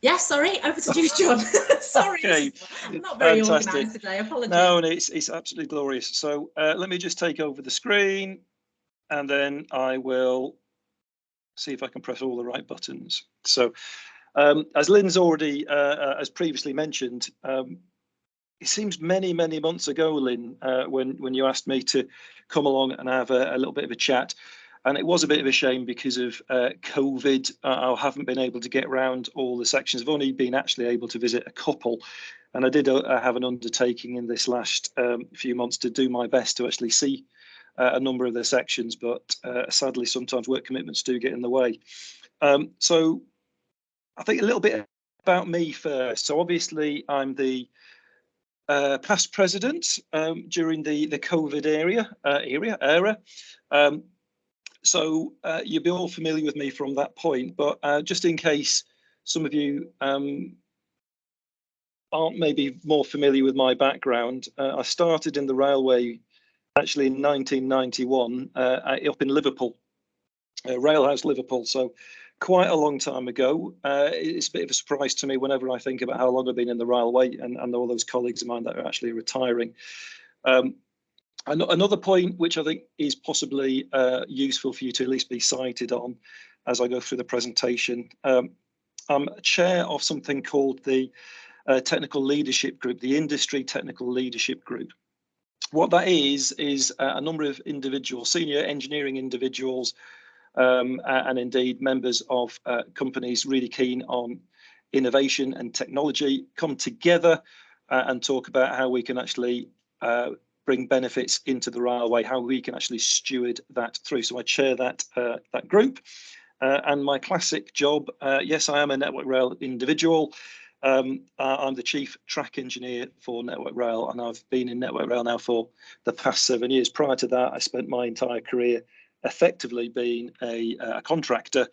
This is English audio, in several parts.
Yes, sorry, over to you, John. Sorry, Okay, I'm not very fantastic. organised today, apologies. No, and it's absolutely glorious. So let me just take over the screen, and then I will see if I can press all the right buttons. So as Lynn's already, as previously mentioned, it seems many months ago, Lynn, when you asked me to come along and have a little bit of a chat. And it was a bit of a shame because of COVID. I haven't been able to get around all the sections. I've only been actually able to visit a couple. And I did have an undertaking in this last few months to do my best to actually see a number of the sections. But sadly, sometimes work commitments do get in the way. So I think a little bit about me first. So obviously, I'm the past president during the COVID era. So you'll be all familiar with me from that point, but just in case some of you aren't maybe more familiar with my background, I started in the railway actually in 1991 up in Liverpool, Railhouse Liverpool. So quite a long time ago. It's a bit of a surprise to me whenever I think about how long I've been in the railway and all those colleagues of mine that are actually retiring. Another point which I think is possibly useful for you to at least be cited on as I go through the presentation. I'm chair of something called the Technical Leadership Group, the Industry Technical Leadership Group. What that is a number of individuals, senior engineering individuals, and indeed members of companies really keen on innovation and technology come together and talk about how we can actually bring benefits into the railway, how we can actually steward that through. So I chair that group. And my classic job, yes, I am a Network Rail individual. I'm the chief track engineer for Network Rail, and I've been in Network Rail now for the past 7 years. Prior to that, I spent my entire career effectively being a contractor,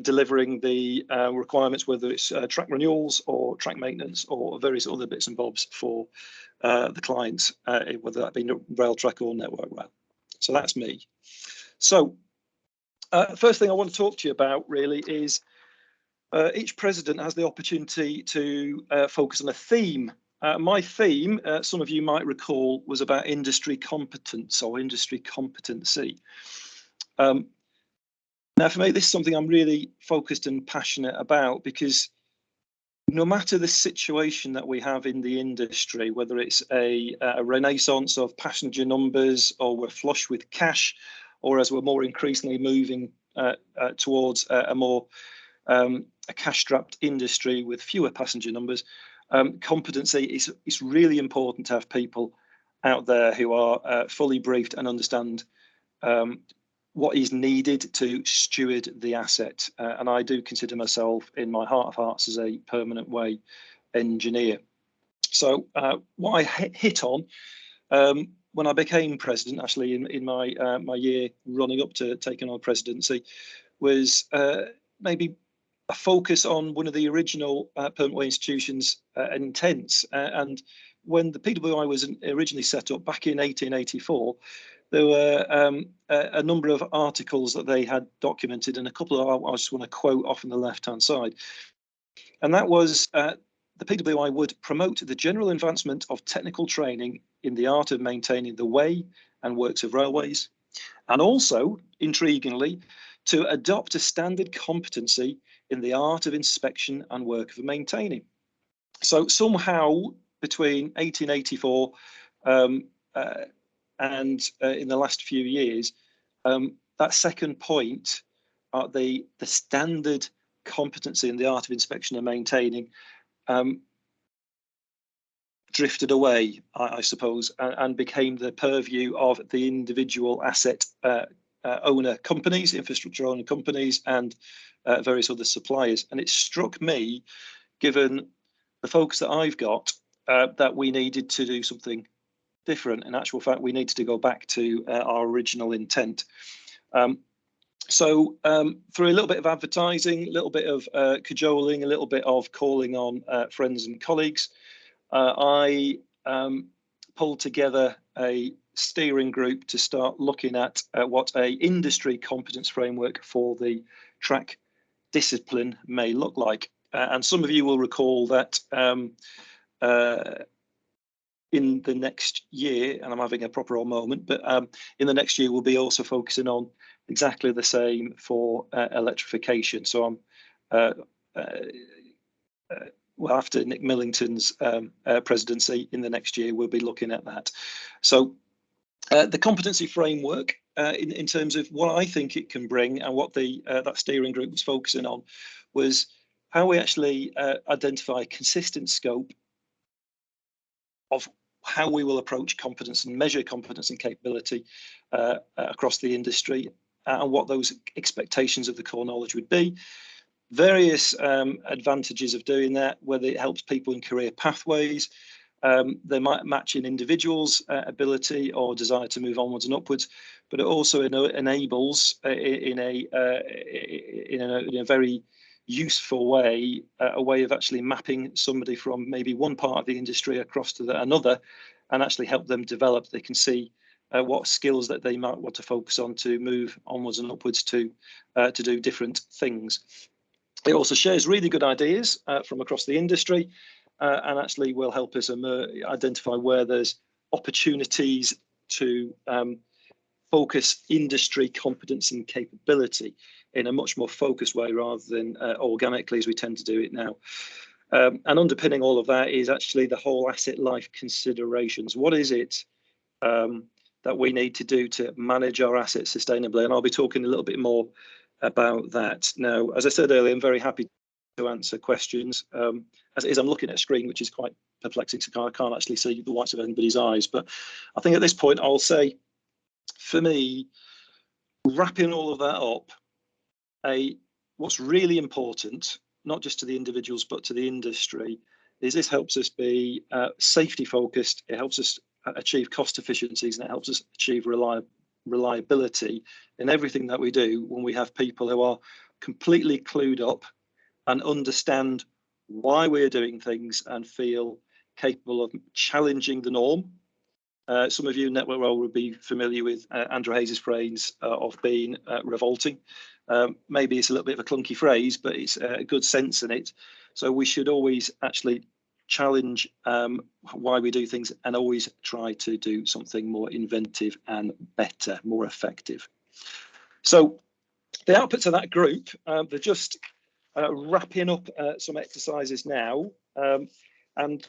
delivering the requirements, whether it's track renewals or track maintenance or various other bits and bobs for the clients, whether that be Railtrack or Network Rail. So that's me. So first thing I want to talk to you about really is each president has the opportunity to focus on a theme. My theme, some of you might recall, was about industry competence or industry competency. Now, for me, this is something I'm really focused and passionate about because no matter the situation that we have in the industry, whether it's a renaissance of passenger numbers or we're flush with cash, or as we're more increasingly moving towards a more a cash-strapped industry with fewer passenger numbers, competency is really important to have people out there who are fully briefed and understand what is needed to steward the asset. And I do consider myself, in my heart of hearts, as a permanent way engineer. So what I hit on when I became president, actually in my year running up to taking on presidency, was maybe a focus on one of the original permanent way institutions' intents. And when the PWI was originally set up back in 1884, there were a number of articles that they had documented, and a couple of I just want to quote off on the left-hand side. And that was the PWI would promote the general advancement of technical training in the art of maintaining the way and works of railways, and also, intriguingly, to adopt a standard competency in the art of inspection and work of maintaining. So somehow between 1884 and in the last few years, that second point, the standard competency in the art of inspection and maintaining, drifted away, I suppose, and became the purview of the individual asset owner companies, infrastructure owner companies, and various other suppliers. And it struck me, given the focus that I've got, that we needed to do something different. In actual fact, we needed to go back to our original intent. So through a little bit of advertising, a little bit of cajoling, a little bit of calling on friends and colleagues, I pulled together a steering group to start looking at what a industry competence framework for the track discipline may look like. And some of you will recall that in the next year, and I'm having a proper old moment, but in the next year we'll be also focusing on exactly the same for electrification. So I'm well, after Nick Millington's presidency in the next year, we'll be looking at that. So the competency framework, in terms of what I think it can bring and what the that steering group was focusing on, was how we actually identify consistent scope of how we will approach competence and measure competence and capability across the industry, and what those expectations of the core knowledge would be. Various advantages of doing that, whether it helps people in career pathways, they might match an individual's ability or desire to move onwards and upwards, but it also enables in a very useful way, a way of actually mapping somebody from maybe one part of the industry across to another, and actually help them develop. They can see what skills that they might want to focus on to move onwards and upwards to do different things. It also shares really good ideas from across the industry, and actually will help us identify where there's opportunities to focus industry competence and capability in a much more focused way rather than organically as we tend to do it now. And underpinning all of that is actually the whole asset life considerations. What is it that we need to do to manage our assets sustainably? And I'll be talking a little bit more about that. Now, as I said earlier, I'm very happy to answer questions. As it is, I'm looking at a screen which is quite perplexing, so I can't actually see the whites of anybody's eyes. But I think at this point, I'll say, for me, wrapping all of that up, what's really important, not just to the individuals, but to the industry, is this helps us be safety focused, it helps us achieve cost efficiencies, and it helps us achieve reliability in everything that we do when we have people who are completely clued up and understand why we're doing things and feel capable of challenging the norm. Some of you in Network Role would be familiar with Andrew Hayes' phrase of being revolting. Maybe it's a little bit of a clunky phrase, but it's a good sense in it. So we should always actually challenge why we do things and always try to do something more inventive and better, more effective. So the outputs of that group, they're just wrapping up some exercises now. And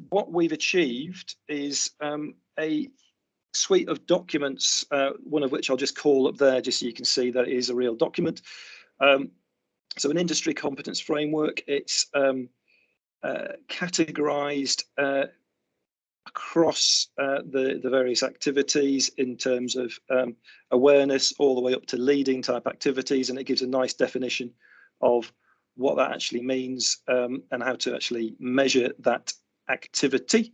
what we've achieved is a suite of documents, one of which I'll just call up there just so you can see that it is a real document. So an industry competence framework, it's categorized across the various activities in terms of awareness all the way up to leading type activities, and it gives a nice definition of what that actually means and how to actually measure that activity.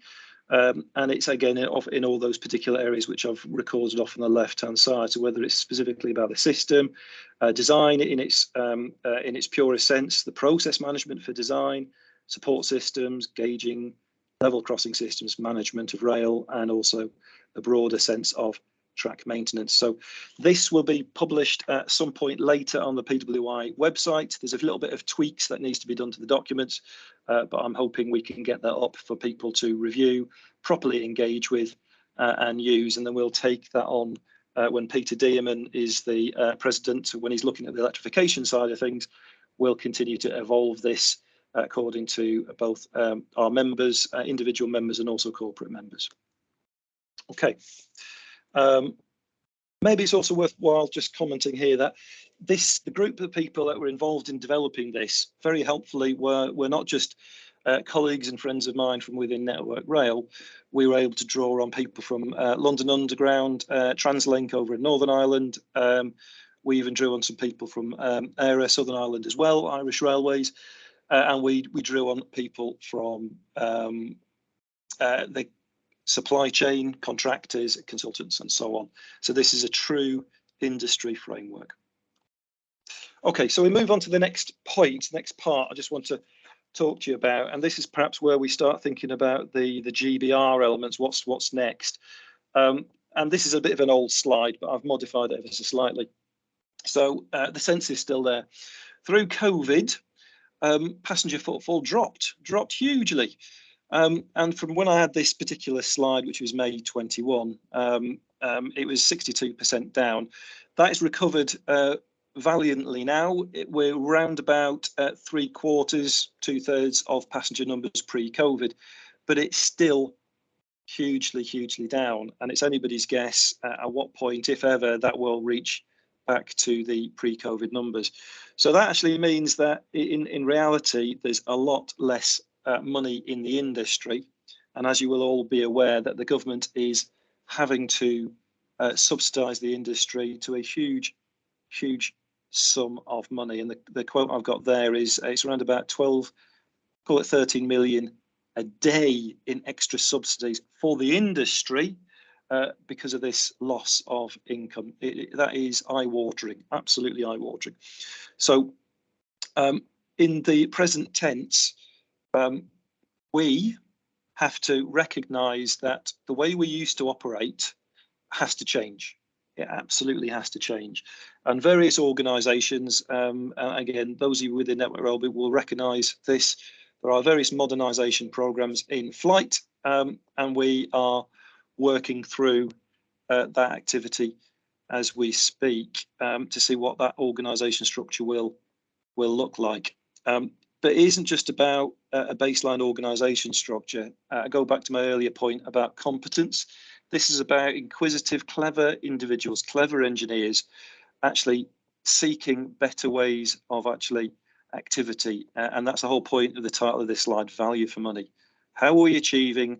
And it's again in all those particular areas which I've recorded off on the left hand side. So whether it's specifically about the system, design in its purest sense, the process management for design, support systems, gauging, level crossing systems, management of rail, and also a broader sense of track maintenance. So this will be published at some point later on the PWI website. There's a little bit of tweaks that needs to be done to the documents, but I'm hoping we can get that up for people to review, properly engage with, and use. And then we'll take that on when Peter Dearman is the president, when he's looking at the electrification side of things. We'll continue to evolve this according to both our members, individual members, and also corporate members. Okay. Maybe it's also worthwhile just commenting here that the group of people that were involved in developing this very helpfully were not just colleagues and friends of mine from within Network Rail. We were able to draw on people from London Underground, TransLink over in Northern Ireland. We even drew on some people from ERA, Southern Ireland as well, Irish Railways, and we drew on people from the supply chain, contractors, consultants, and so on. So this is a true industry framework. Okay, so we move on to the next point, next part I just want to talk to you about, and this is perhaps where we start thinking about the GBR elements, what's next. And this is a bit of an old slide, but I've modified it ever so slightly. So the sense is still there. Through COVID, passenger footfall dropped hugely. And from when I had this particular slide, which was May 21, it was 62% down. That is recovered valiantly now. We're round about 3/4, 2/3 of passenger numbers pre-COVID, but it's still hugely down. And it's anybody's guess at what point, if ever, that will reach back to the pre-COVID numbers. So that actually means that in reality, there's a lot less money in the industry. And as you will all be aware, that the government is having to subsidise the industry to a huge sum of money. And the quote I've got there is it's around about 12, call it 13 million a day in extra subsidies for the industry because of this loss of income. That is eye-watering, absolutely eye-watering. So in the present tense, we have to recognise that the way we used to operate has to change. It absolutely has to change. And various organisations, again, those of you within Network Rail will recognise this. There are various modernisation programmes in flight, and we are working through that activity as we speak to see what that organisation structure will look like. But it isn't just about a baseline organisation structure. I go back to my earlier point about competence. This is about inquisitive, clever individuals, clever engineers, actually seeking better ways of actually activity. And that's the whole point of the title of this slide, Value for Money. How are we achieving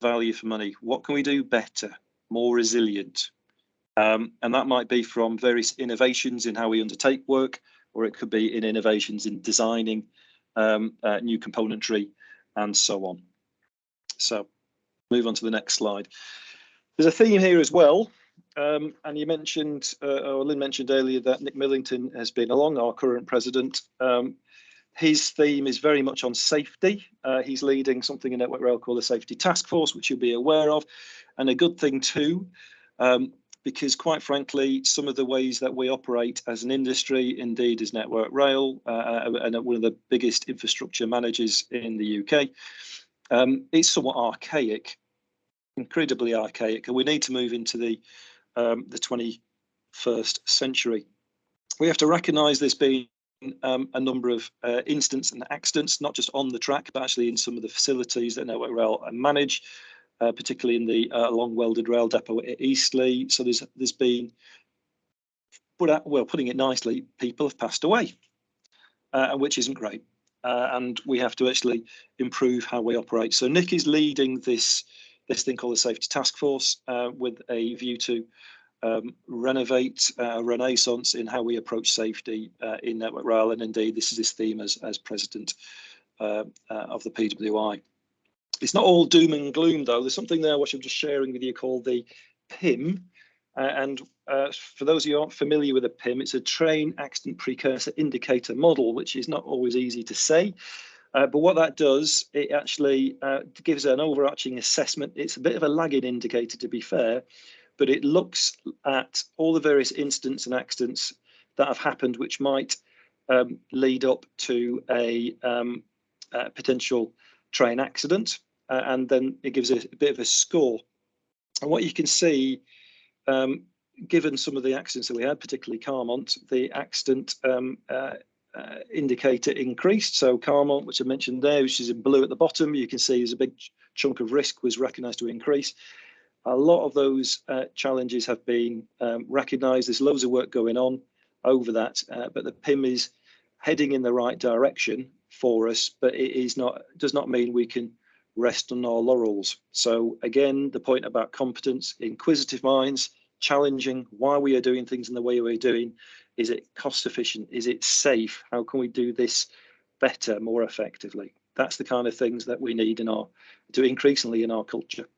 value for money? What can we do better, more resilient? And that might be from various innovations in how we undertake work, or it could be in innovations in designing new componentry and so on. So move on to the next slide. There's a theme here as well, and you mentioned, or Lynn mentioned earlier, that Nick Millington has been along, our current president. His theme is very much on safety. He's leading something in Network Rail called the Safety Task Force, which you'll be aware of, and a good thing too, because quite frankly, some of the ways that we operate as an industry, indeed as Network Rail, and one of the biggest infrastructure managers in the UK, it's somewhat archaic, incredibly archaic, and we need to move into the 21st century. We have to recognise there's been a number of incidents and accidents, not just on the track, but actually in some of the facilities that Network Rail manage, particularly in the long welded rail depot at Eastleigh. So there's been, putting it nicely, people have passed away, which isn't great. And we have to actually improve how we operate. So Nick is leading this thing called the Safety Task Force with a view to renovate a renaissance in how we approach safety in Network Rail. And indeed, this is his theme as president of the PWI. It's not all doom and gloom, though. There's something there which I'm just sharing with you called the PIM. And for those of you who aren't familiar with a PIM, it's a Train Accident Precursor Indicator model, which is not always easy to say. But what that does, it actually gives an overarching assessment. It's a bit of a lagging indicator, to be fair, but it looks at all the various incidents and accidents that have happened, which might lead up to a potential train accident. And then it gives a bit of a score. And what you can see, given some of the accidents that we had, particularly Carmont, the accident indicator increased. So Carmont, which I mentioned there, which is in blue at the bottom, you can see there's a big chunk of risk was recognised to increase. A lot of those challenges have been recognised. There's loads of work going on over that, but the PIM is heading in the right direction for us, but it does not mean we can rest on our laurels. So again, the point about competence, inquisitive minds, challenging why we are doing things in the way we're doing. Is it cost efficient? Is it safe? How can we do this better, more effectively? That's the kind of things that we need to increasingly in our culture.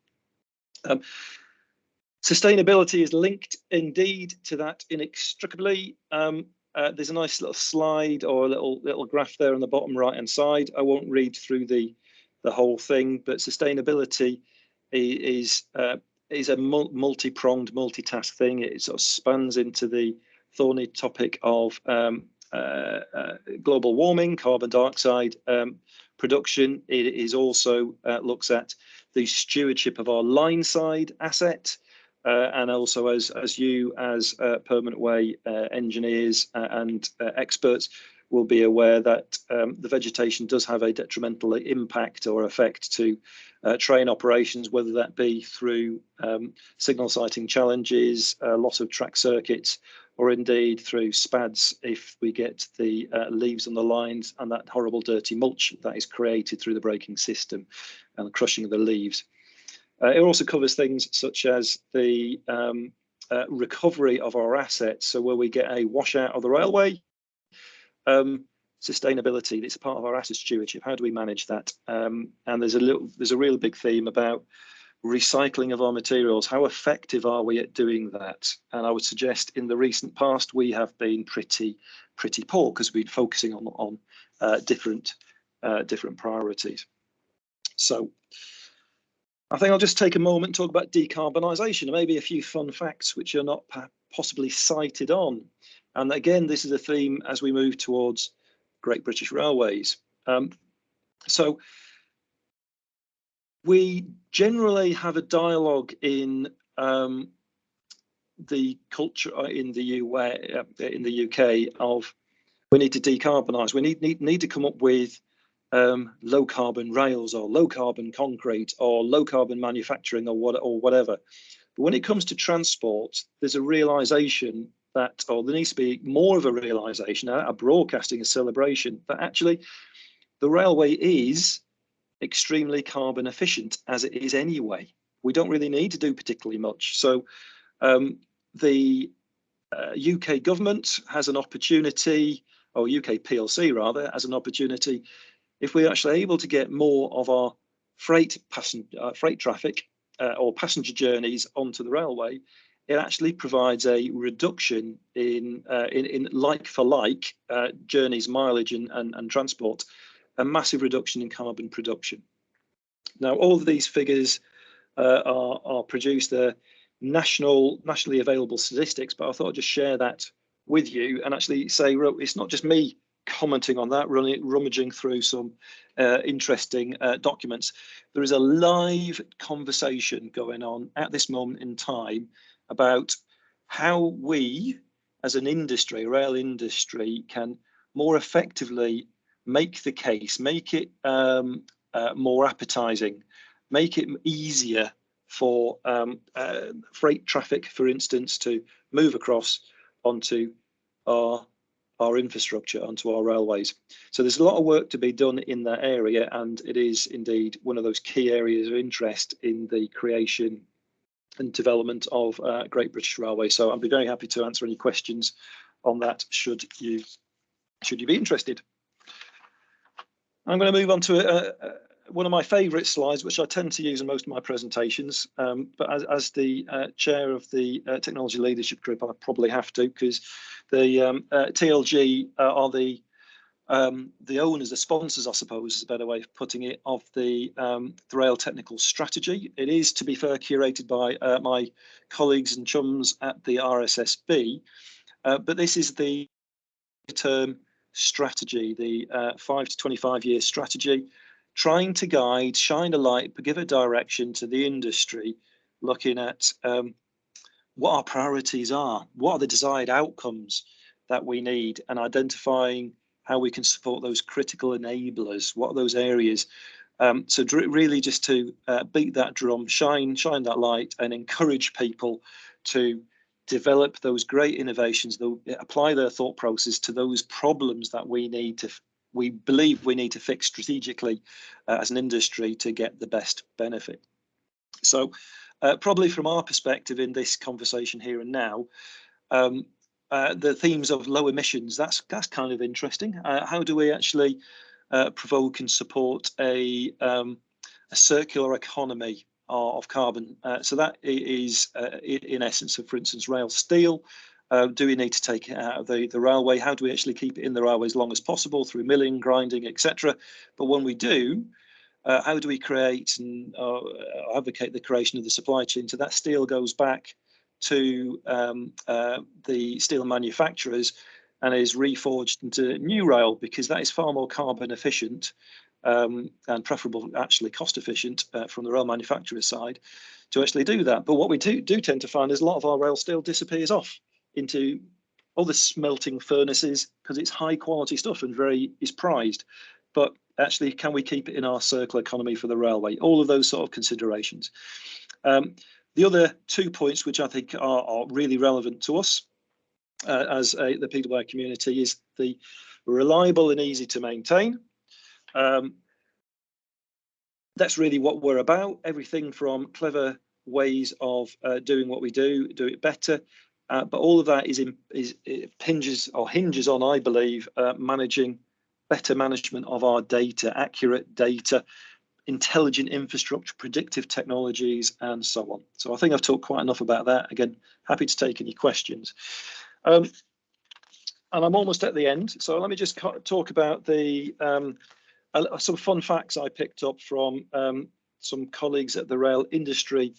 Sustainability is linked indeed to that inextricably. There's a nice little slide or a little graph there on the bottom right hand side. I won't read through the whole thing, but sustainability is a multi-pronged, multitask thing. It sort of spans into the thorny topic of global warming, carbon dioxide production. It is also looks at the stewardship of our line side asset, and also as you as Permanent Way engineers and experts will be aware that the vegetation does have a detrimental impact or effect to train operations, whether that be through signal sighting challenges, loss of track circuits, or indeed through SPADs if we get the leaves on the lines and that horrible dirty mulch that is created through the braking system and the crushing of the leaves. It also covers things such as the recovery of our assets. So where we get a washout of the railway, sustainability, it's a part of our asset stewardship. How do we manage that? And there's a real big theme about recycling of our materials. How effective are we at doing that? And I would suggest in the recent past we have been pretty poor because we've been focusing on different priorities. So I think I'll just take a moment and talk about decarbonisation and maybe a few fun facts which are not possibly cited on. And again, this is a theme as we move towards Great British Railways. So we generally have a dialogue in the culture in the UK of we need to decarbonise. We need to come up with low carbon rails or low carbon concrete or low carbon manufacturing or whatever. But when it comes to transport, there's a realisation that, or there needs to be more of a realisation, a broadcasting, a celebration that actually the railway is extremely carbon efficient as it is anyway. We don't really need to do particularly much. So the UK government has an opportunity, or UK PLC rather, has an opportunity if we're actually able to get more of our freight traffic or passenger journeys onto the railway. It actually provides a reduction in like for like journeys, mileage and transport, a massive reduction in carbon production. Now, all of these figures are produced. They're nationally available statistics, but I thought I'd just share that with you and actually say it's not just me commenting on that, rummaging through some interesting documents. There is a live conversation going on at this moment in time about how we as an industry, rail industry, can more effectively make the case, make it more appetizing, make it easier for freight traffic, for instance, to move across onto our infrastructure, onto our railways. So there's a lot of work to be done in that area, and it is indeed one of those key areas of interest in the creation and development of Great British Railways. So I'd be very happy to answer any questions on that should you be interested. I'm going to move on to one of my favourite slides, which I tend to use in most of my presentations, but as the chair of the Technology Leadership Group, I probably have to, because the TLG are the owners, the sponsors, I suppose, is a better way of putting it, of the rail technical strategy. It is, to be fair, curated by my colleagues and chums at the RSSB, but this is the term strategy, the 5 to 25 year strategy, trying to guide, shine a light, but give a direction to the industry, looking at what our priorities are, what are the desired outcomes that we need, and identifying how we can support those critical enablers, what are those areas. So really just to beat that drum, shine that light, and encourage people to develop those great innovations, apply their thought process to those problems that we believe we need to fix strategically as an industry to get the best benefit. So probably from our perspective in this conversation here and now, the themes of low emissions, that's kind of interesting. How do we actually provoke and support a circular economy of carbon? So that is in essence of, for instance, rail steel. Do we need to take it out of the railway? How do we actually keep it in the railway as long as possible through milling, grinding, etc.? But when we do, how do we create and advocate the creation of the supply chain so that steel goes back to the steel manufacturers and is reforged into new rail, because that is far more carbon efficient and preferable, actually cost efficient from the rail manufacturer side to actually do that. But what we do tend to find is a lot of our rail still disappears off into other smelting furnaces because it's high quality stuff and is prized. But actually, can we keep it in our circular economy for the railway? All of those sort of considerations. The other 2 points which I think are really relevant to us as the Peterborough community is the reliable and easy to maintain. That's really what we're about. Everything from clever ways of doing what we do it better, but all of that hinges on, I believe, managing better management of our data, accurate data, intelligent infrastructure, predictive technologies, and so on. So I think I've talked quite enough about that. Again, happy to take any questions. And I'm almost at the end, so let me just talk about the some fun facts I picked up from some colleagues at the Rail Industry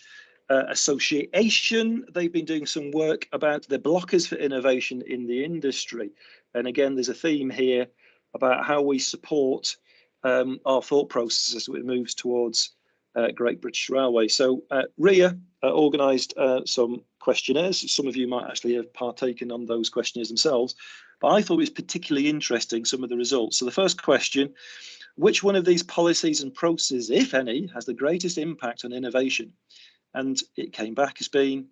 Association. They've been doing some work about the blockers for innovation in the industry. And again, there's a theme here about how we support our thought process as it moves towards Great British Railway. So RIA organised some questionnaires. Some of you might actually have partaken on those questionnaires themselves, but I thought it was particularly interesting, some of the results. So the first question: which one of these policies and processes, if any, has the greatest impact on innovation? And it came back as being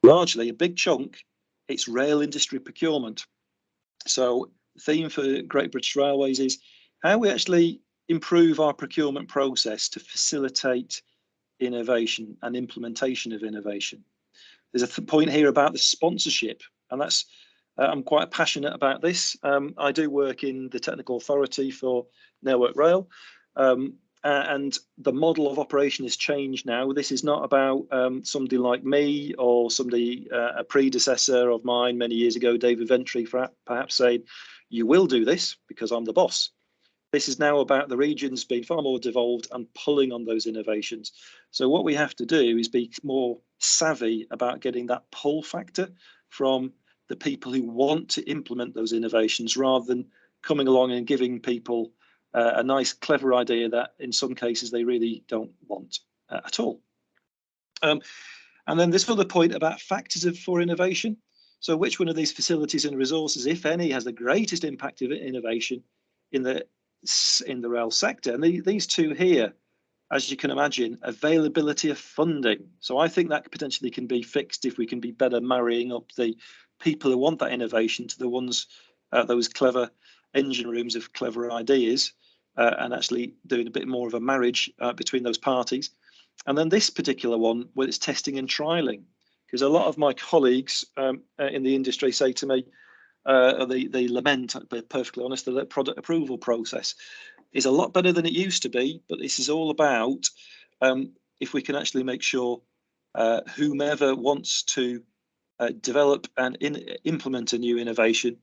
largely a big chunk, it's rail industry procurement. So the theme for Great British Railways is how we actually improve our procurement process to facilitate innovation and implementation of innovation. There's a point here about the sponsorship, and that's I'm quite passionate about this. I do work in the technical authority for Network Rail, and the model of operation has changed now. This is not about somebody like me or somebody, a predecessor of mine many years ago, David Ventry, perhaps saying, you will do this because I'm the boss. This is now about the regions being far more devolved and pulling on those innovations. So what we have to do is be more savvy about getting that pull factor from the people who want to implement those innovations, rather than coming along and giving people a nice, clever idea that in some cases they really don't want at all. And then this other point about factors for innovation. So which one of these facilities and resources, if any, has the greatest impact of innovation in the rail sector? And these two here, as you can imagine, availability of funding. So I think that potentially can be fixed if we can be better marrying up the people who want that innovation to the ones, those clever engine rooms of clever ideas, and actually doing a bit more of a marriage between those parties. And then this particular one, where it's testing and trialing, because a lot of my colleagues in the industry say to me, they lament, to be perfectly honest, the product approval process is a lot better than it used to be, but this is all about if we can actually make sure whomever wants to develop and implement a new innovation,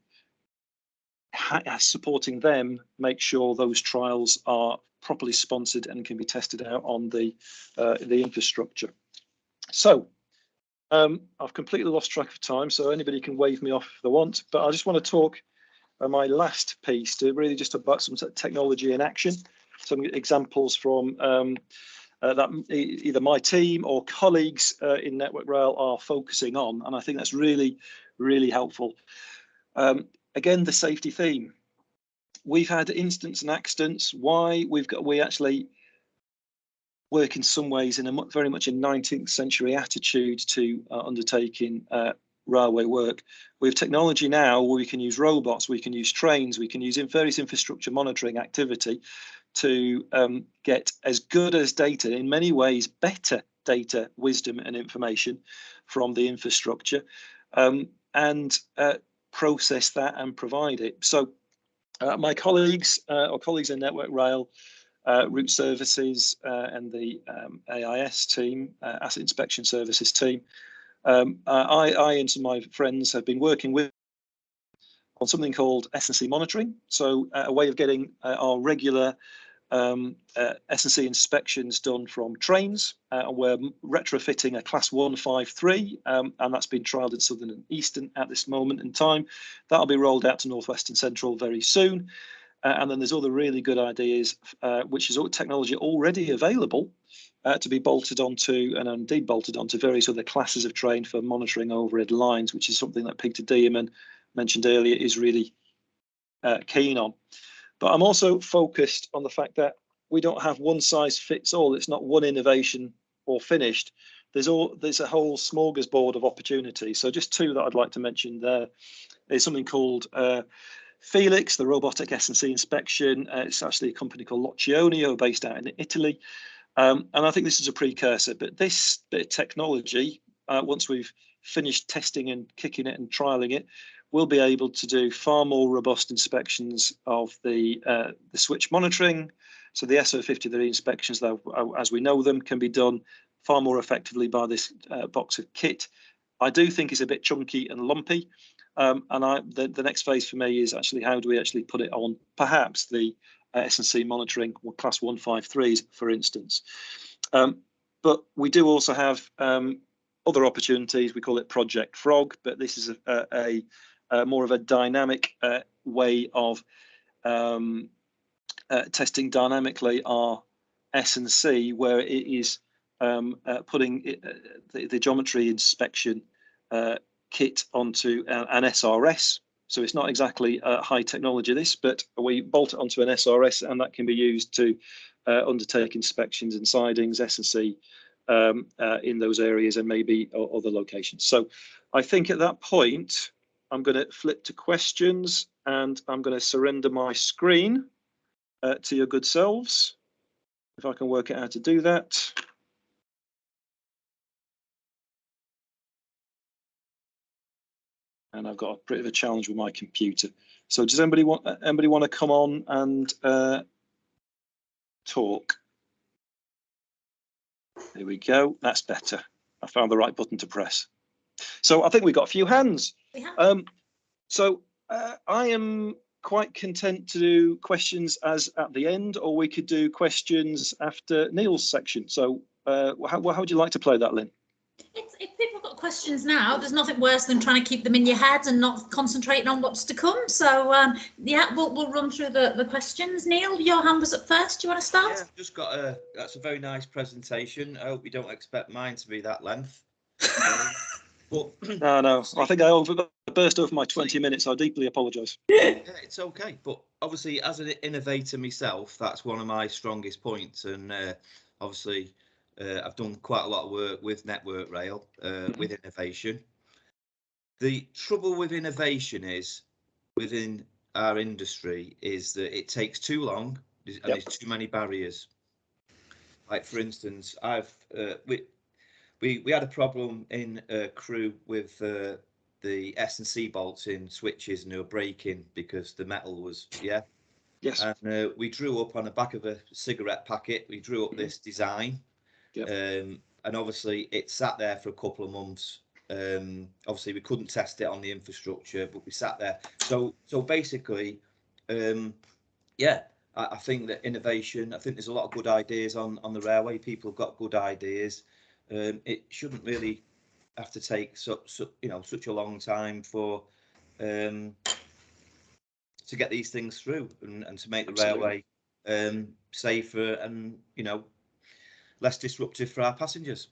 supporting them, make sure those trials are properly sponsored and can be tested out on the infrastructure. So I've completely lost track of time, so anybody can wave me off if they want, but I just want to talk my last piece to really just about some technology in action, some examples from that either my team or colleagues in Network Rail are focusing on, and I think that's really, really helpful. Again, the safety theme. We've had incidents and accidents. Why? We actually work in some ways in a very much a 19th century attitude to undertaking railway work. We have technology now where we can use robots, we can use trains, we can use various infrastructure monitoring activity to get as good as data, in many ways better data, wisdom and information from the infrastructure, and process that and provide it. So my colleagues or colleagues in Network Rail, Route Services and the AIS team, Asset Inspection Services team, I and some of my friends have been working with on something called S&C monitoring. So a way of getting our regular S&C inspections done from trains, and we're retrofitting a Class 153, and that's been trialled in Southern and Eastern at this moment in time. That'll be rolled out to North West and Central very soon. And then there's other really good ideas, which is technology already available to be bolted onto, and indeed bolted onto, various other classes of train for monitoring overhead lines, which is something that Peter Dearman mentioned earlier is really keen on. But I'm also focused on the fact that we don't have one size fits all. It's not one innovation or finished. There's a whole smorgasbord of opportunities. So just two that I'd like to mention there. There's something called Felix, the robotic S&C inspection. It's actually a company called Loccionio based out in Italy. And I think this is a precursor, but this bit of technology, once we've finished testing and kicking it and trialing it, we'll be able to do far more robust inspections of the switch monitoring. So the SO53 inspections, though, as we know them, can be done far more effectively by this box of kit. I do think it's a bit chunky and lumpy. And the next phase for me is actually how do we actually put it on perhaps the S&C monitoring or Class 153s, for instance. But we do also have other opportunities. We call it Project Frog, but this is a more of a dynamic way of testing dynamically our S&C, where it is putting the geometry inspection kit onto an SRS. So it's not exactly high technology, this, but we bolt it onto an SRS, and that can be used to undertake inspections and sidings, S&C in those areas and maybe other locations. So I think at that point, I'm going to flip to questions, and I'm going to surrender my screen to your good selves, if I can work out how to do that. And I've got a bit of a challenge with my computer. So does anybody want to come on and talk? There we go. That's better. I found the right button to press. So I think we've got a few hands. So I am quite content to do questions as at the end, or we could do questions after Neil's section. So how would you like to play that, Lynn? If people have got questions now, there's nothing worse than trying to keep them in your head and not concentrating on what's to come. So yeah, we'll run through the questions. Neil, your hand was up first. Do you want to start? Yeah, just got that's a very nice presentation. I hope you don't expect mine to be that length. But no, I think I burst over my 20 minutes. I deeply apologise. Yeah, it's okay. But obviously, as an innovator myself, that's one of my strongest points. And obviously, I've done quite a lot of work with Network Rail, with innovation. The trouble with innovation is, within our industry, is that it takes too long and there's too many barriers. Like, for instance, we had a problem in Crewe with the S&C bolts in switches, and they were breaking because the metal was, Yes. And we drew up on the back of a cigarette packet, we drew up this design. And obviously it sat there for a couple of months. Obviously we couldn't test it on the infrastructure, but we sat there. So basically, I think that innovation, I think there's a lot of good ideas on the railway. People have got good ideas. It shouldn't really have to take such a long time for to get these things through and to make the railway safer and less disruptive for our passengers.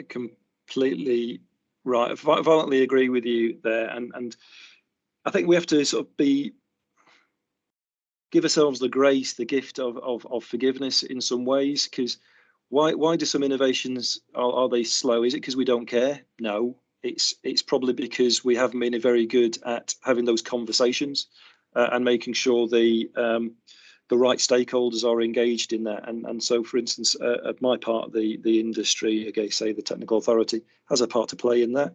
Completely right. I violently agree with you there, and I think we have to sort of give ourselves the grace, the gift of forgiveness in some ways, because why do some innovations are they slow? Is it because we don't care? No, it's probably because we haven't been very good at having those conversations and making sure the right stakeholders are engaged in that. And so, for instance, at my part of the industry, again, say the technical authority has a part to play in that,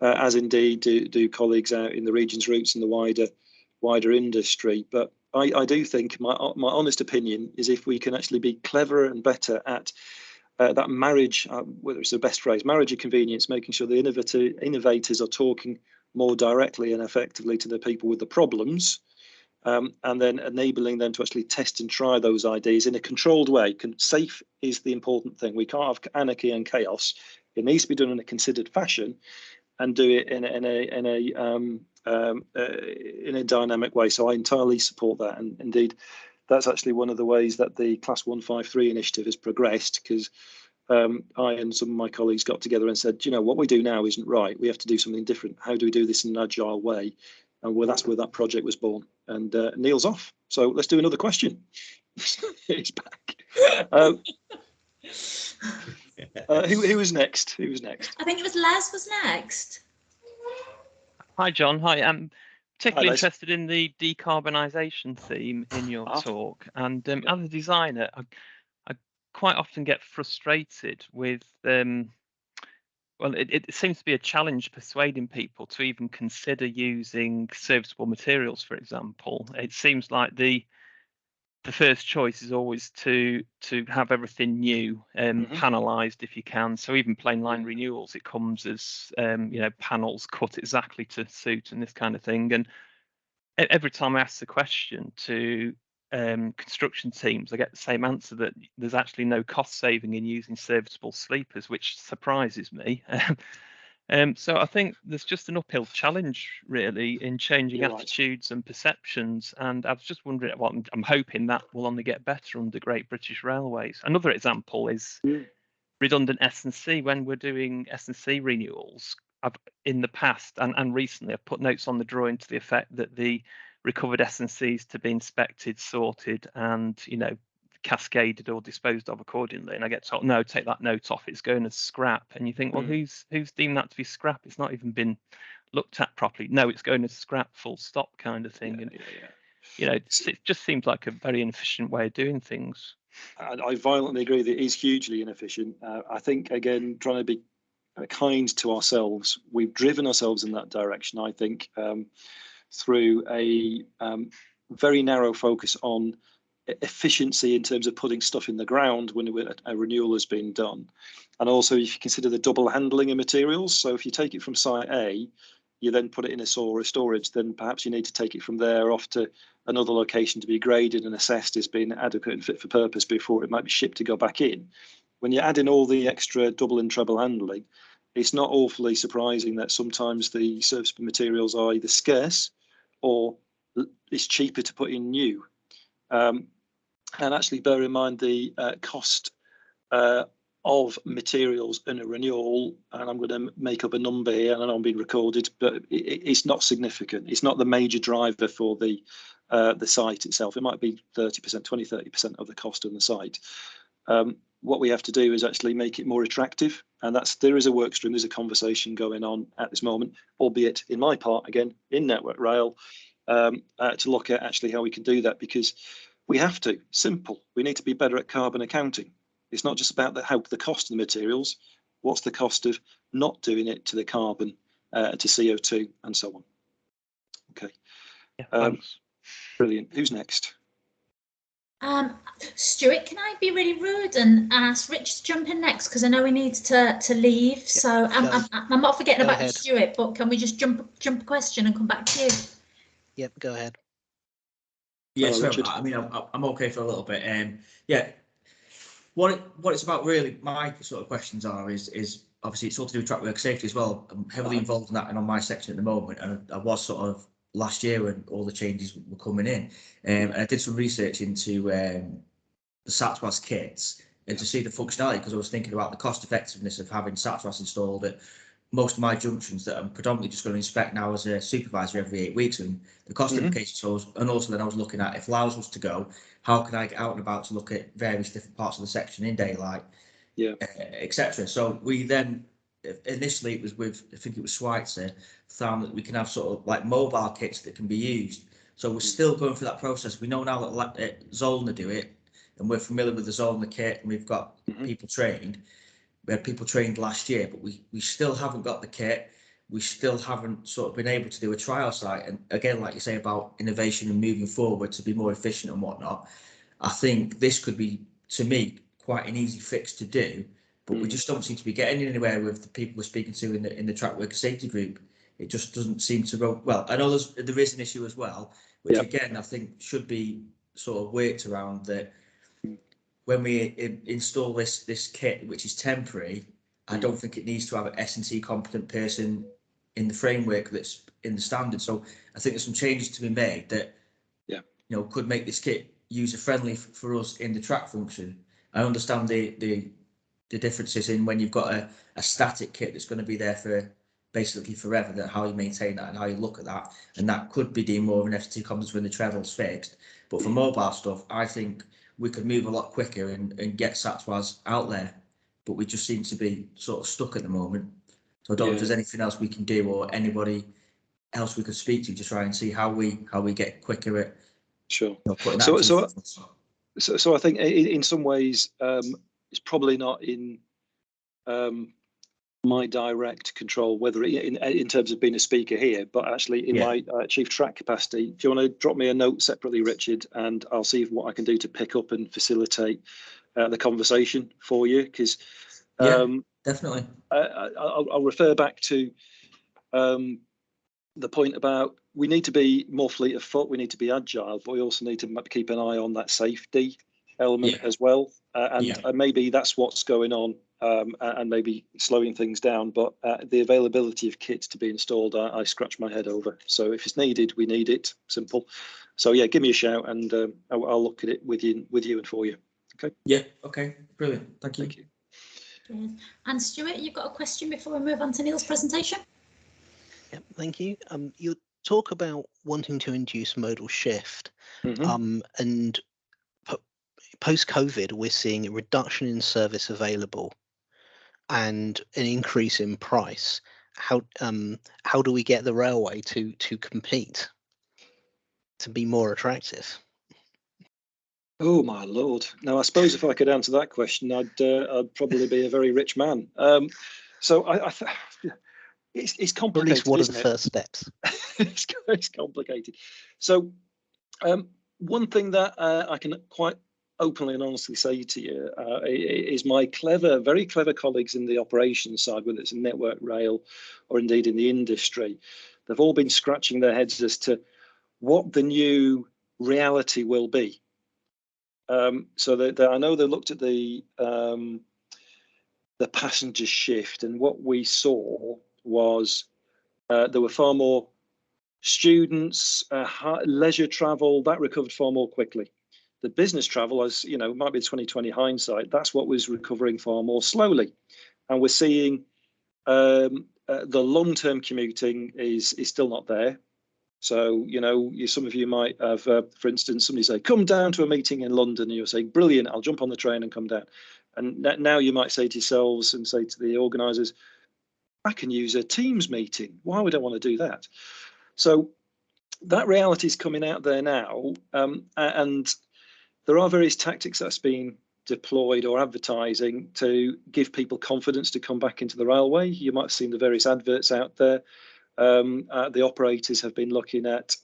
as indeed do colleagues out in the regions routes and the wider industry. But I do think my honest opinion is if we can actually be cleverer and better at that marriage, whether it's the best phrase, marriage of convenience, making sure the innovators are talking more directly and effectively to the people with the problems, and then enabling them to actually test and try those ideas in a controlled way. Safe is the important thing. We can't have anarchy and chaos. It needs to be done in a considered fashion, and do it in a dynamic way. So I entirely support that, and indeed, that's actually one of the ways that the Class 153 initiative has progressed, because I and some of my colleagues got together and said, you know, what we do now isn't right. We have to do something different. How do we do this in an agile way? And that's where that project was born. And Neil's off. So let's do another question. He's back. Who was next? Who was next? I think it was Les was next. Hi, John. Hi. I'm particularly Hi, Les. interested in the decarbonisation theme in your talk. And as a designer, I quite often get frustrated with, well, it seems to be a challenge persuading people to even consider using serviceable materials, for example. It seems like the first choice is always to have everything new and panelised if you can. So even plain line renewals, it comes as you know, panels cut exactly to suit and this kind of thing. And every time I ask the question to construction teams, I get the same answer, that there's actually no cost saving in using serviceable sleepers, which surprises me. So I think there's just an uphill challenge really in changing attitudes and perceptions. And I was just wondering, well, I'm hoping that will only get better under Great British Railways. Another example is redundant S&C. When we're doing S&C renewals, in the past and recently, I've put notes on the drawing to the effect that the recovered S&Cs to be inspected, sorted, and, you know, cascaded or disposed of accordingly. And I get told, no, take that note off, it's going as scrap. And you think, well, who's deemed that to be scrap? It's not even been looked at properly. No, it's going as scrap, full stop, kind of thing. And you know, it just seems like a very inefficient way of doing things. I violently agree that it is hugely inefficient. I think, again, trying to be kind to ourselves, we've driven ourselves in that direction, I think, through a very narrow focus on efficiency in terms of putting stuff in the ground when a renewal has been done. And also, if you consider the double handling of materials, so if you take it from site A, you then put it in a storage, then perhaps you need to take it from there off to another location to be graded and assessed as being adequate and fit for purpose before it might be shipped to go back in. When you add in all the extra double and treble handling, it's not awfully surprising that sometimes the serviceable materials are either scarce or it's cheaper to put in new. And actually bear in mind the cost of materials in a renewal, and I'm going to make up a number here, and I know I'm being recorded, but it's not significant. It's not the major driver for the site itself. It might be 30%, 20, 30% of the cost of the site. What we have to do is actually make it more attractive, and there is a work stream, there's a conversation going on at this moment, albeit in my part, again, in Network Rail, to look at actually how we can do that, because we have to. Simple. We need to be better at carbon accounting. It's not just about the cost of the materials. What's the cost of not doing it to the carbon, to CO2, and so on. Okay. Yeah, thanks. Brilliant. Who's next? Stuart, can I be really rude and ask Rich to jump in next, because I know he needs to leave. Yep. So I'm not forgetting about Stuart, but can we just jump a question and come back to you? Yep, go ahead. Yes, I mean, I'm okay for a little bit. Yeah, what it's about really, my sort of questions is obviously it's all to do with track work safety as well. I'm heavily involved in that and on my section at the moment, and I was sort of last year when all the changes were coming in, and I did some research into the SATWAS kits and to see the functionality, because I was thinking about the cost effectiveness of having SATWAS installed at most of my junctions that I'm predominantly just going to inspect now as a supervisor every 8 weeks, and the cost implications. And also then I was looking at, if Lowes was to go, how can I get out and about to look at various different parts of the section in daylight, etc. So we then, initially it was with, I think it was Schweitzer, found that we can have sort of like mobile kits that can be used. So we're still going through that process. We know now that Zollner do it, and we're familiar with the Zollner kit, and we've got people trained. We had people trained last year, but we still haven't got the kit. We still haven't sort of been able to do a trial site. And again, like you say about innovation and moving forward to be more efficient and whatnot, I think this could be, to me, quite an easy fix to do. But we just don't seem to be getting anywhere with the people we're speaking to in the track worker safety group. It just doesn't seem to go well. I know there is an issue as well which again I think should be sort of worked around, that when we install this kit, which is temporary, I don't think it needs to have an S&T competent person in the framework that's in the standard. So I think there's some changes to be made that could make this kit user friendly for us in the track function. I understand the differences in when you've got a static kit that's going to be there for basically forever, that how you maintain that and how you look at that, and that could be deemed more of an S&T competence when the travel's fixed. But for mobile stuff, I think we could move a lot quicker and get SATWAs out there, but we just seem to be sort of stuck at the moment. So I don't know if there's anything else we can do, or anybody else we could speak to try and see how we get quicker at putting that So I think in some ways it's probably not in my direct control, whether in terms of being a speaker here, but actually in my chief track capacity. Do you want to drop me a note separately, Richard, and I'll see what I can do to pick up and facilitate the conversation for you? Because definitely. I'll refer back to the point about we need to be more fleet of foot, we need to be agile, but we also need to keep an eye on that safety element as well. And maybe that's what's going on, and maybe slowing things down. But the availability of kits to be installed, I scratch my head over. So if it's needed, we need it. Simple. So yeah, give me a shout, and I'll look at it with you and for you. Okay. Yeah. Okay. Brilliant. Thank you. Thank you. Cheers. And Stuart, you've got a question before we move on to Neil's presentation? Yeah, thank you. You talk about wanting to induce modal shift, and post-COVID, we're seeing a reduction in service available and an increase in price. How do we get the railway to compete, to be more attractive? Oh my lord! Now I suppose if I could answer that question, I'd probably be a very rich man. So it's complicated. Or at least what are the first steps? It's complicated. So one thing that I can quite openly and honestly say to you is my very clever colleagues in the operations side, whether it's in Network Rail or indeed in the industry, they've all been scratching their heads as to what the new reality will be. So I know they looked at the passenger shift, and what we saw was there were far more students, leisure travel that recovered far more quickly. The business travel, as you know, might be 2020 hindsight, that's what was recovering far more slowly. And we're seeing the long-term commuting is still not there. So, some of you might have, for instance, somebody say, come down to a meeting in London, and you'll say, brilliant, I'll jump on the train and come down. And now you might say to yourselves and say to the organisers, I can use a Teams meeting. Why would I want to do that? So that reality is coming out there now, and there are various tactics that's been deployed or advertising to give people confidence to come back into the railway. You might have seen the various adverts out there. The operators have been looking at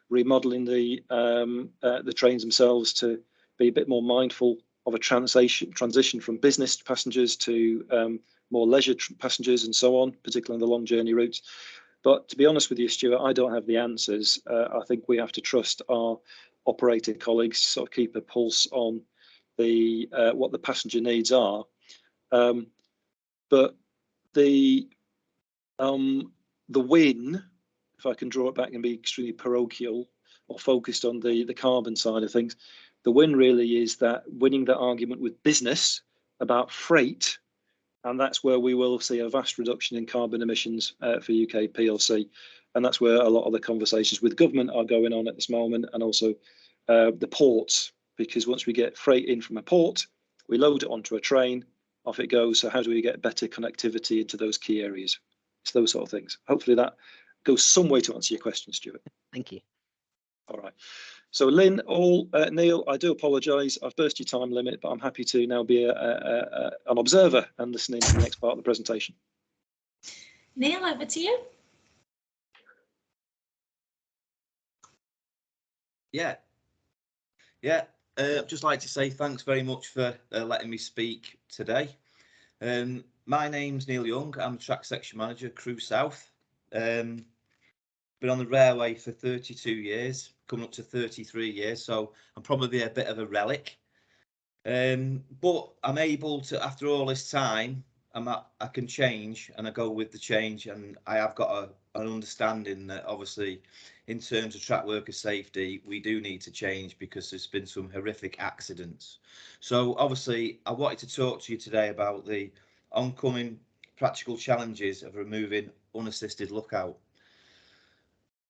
remodeling the trains themselves to be a bit more mindful of a transition from business passengers to more leisure passengers and so on, particularly on the long journey routes. But to be honest with you, Stuart, I don't have the answers. I think we have to trust our operator colleagues, sort of keep a pulse on the what the passenger needs are. But the win, if I can draw it back and be extremely parochial or focused on the carbon side of things, the win really is that winning the argument with business about freight, and that's where we will see a vast reduction in carbon emissions for UK PLC, and that's where a lot of the conversations with government are going on at this moment, and also the ports, because once we get freight in from a port, we load it onto a train, off it goes. So how do we get better connectivity into those key areas? It's those sort of things. Hopefully that goes some way to answer your question, Stuart. Thank you. All right. So Lynn, Neil, I do apologise. I've burst your time limit, but I'm happy to now be an observer and listening to the next part of the presentation. Neil, over to you. I'd just like to say thanks very much for letting me speak today. My name's Neil Young. I'm the track section manager, Crew South. Been been on the railway for 32 years, coming up to 33 years, so I'm probably a bit of a relic. But I'm able to, after all this time, I can change, and I go with the change, and I have got an understanding that obviously in terms of track worker safety, we do need to change because there's been some horrific accidents. So obviously I wanted to talk to you today about the oncoming practical challenges of removing unassisted lookout.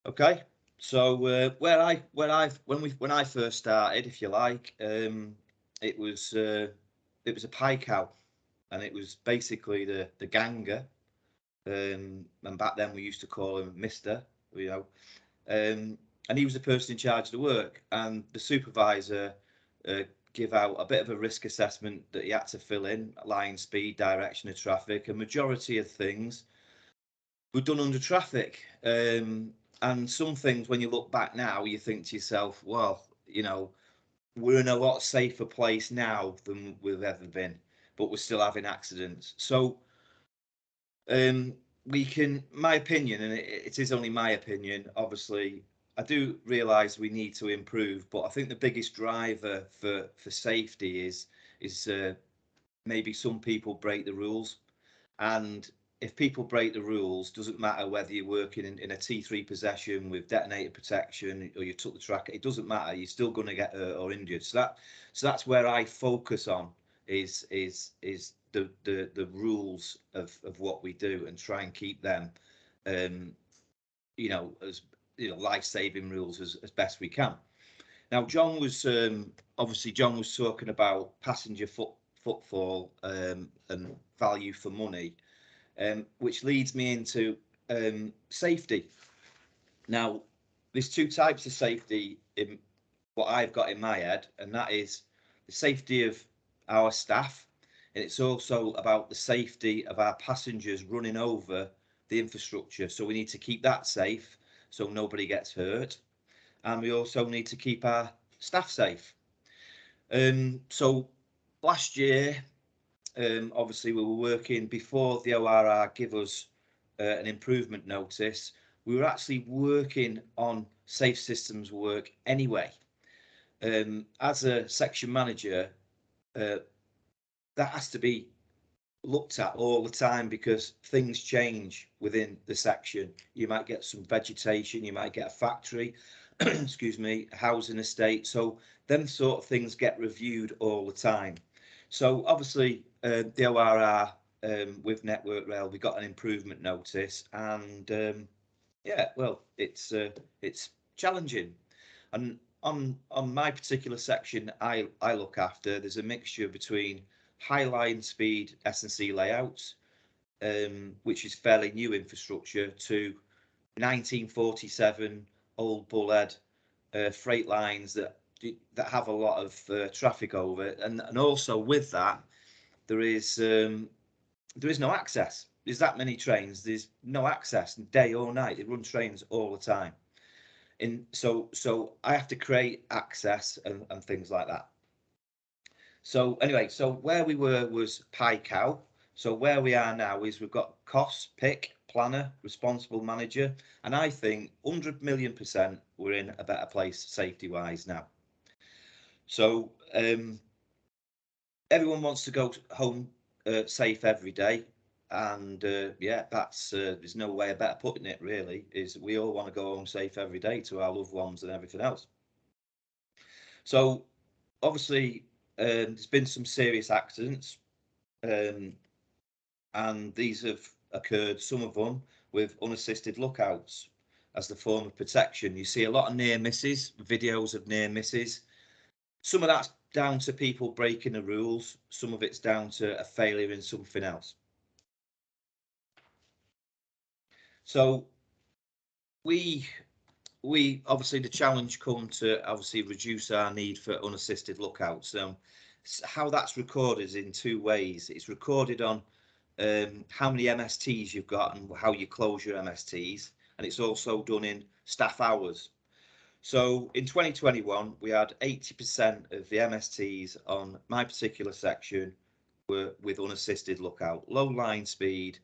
Okay, so when I first started, if you like, it was a pie cow, and it was basically the ganger, and back then we used to call him Mister, you know, and he was the person in charge of the work, and the supervisor give out a bit of a risk assessment that he had to fill in, line, speed, direction of traffic, and majority of things were done under traffic. And some things, when you look back now, you think to yourself, well, you know, we're in a lot safer place now than we've ever been, but we're still having accidents. So we can, my opinion, and it is only my opinion, obviously, I do realise we need to improve, but I think the biggest driver for safety is maybe some people break the rules. And if people break the rules, doesn't matter whether you're working in a T3 possession with detonator protection or you took the tracker, it doesn't matter, you're still going to get hurt or injured. So that's where I focus on is the rules of what we do, and try and keep them you know, as you know, life-saving rules as best we can. Now, John was obviously John was talking about passenger footfall and value for money, which leads me into safety. Now, there's two types of safety in what I've got in my head, and that is the safety of our staff, and it's also about the safety of our passengers running over the infrastructure. So we need to keep that safe so nobody gets hurt, and we also need to keep our staff safe. So last year, obviously we were working before the ORR give us an improvement notice. We were actually working on safe systems work anyway. As a section manager, that has to be looked at all the time because things change within the section. You might get some vegetation, you might get a factory, excuse me, a housing estate. So them sort of things get reviewed all the time. So obviously the ORR with Network Rail, we got an improvement notice, and yeah, well, it's challenging. And on my particular section I look after, there's a mixture between high line speed S&C layouts, which is fairly new infrastructure, to 1947 old bullhead freight lines that have a lot of traffic over it, and also with that there is no access. There's that many trains, there's no access day or night. They run trains all the time, so I have to create access and things like that. So anyway, so where we were was pie cow. So where we are now is we've got cost, pick, planner, responsible manager, and I think 100 million% we're in a better place safety wise now. So everyone wants to go home safe every day, and yeah, that's there's no way of better putting it really, is we all want to go home safe every day to our loved ones and everything else. So obviously there's been some serious accidents, and these have occurred, some of them with unassisted lookouts as the form of protection. You see a lot of near misses, videos of near misses. Some of that's down to people breaking the rules, some of it's down to a failure in something else. So we obviously, the challenge come to obviously reduce our need for unassisted lookouts. How that's recorded is in two ways. It's recorded on how many MSTs you've got and how you close your MSTs, and it's also done in staff hours. So in 2021 we had 80% of the MSTs on my particular section were with unassisted lookout, low line speed,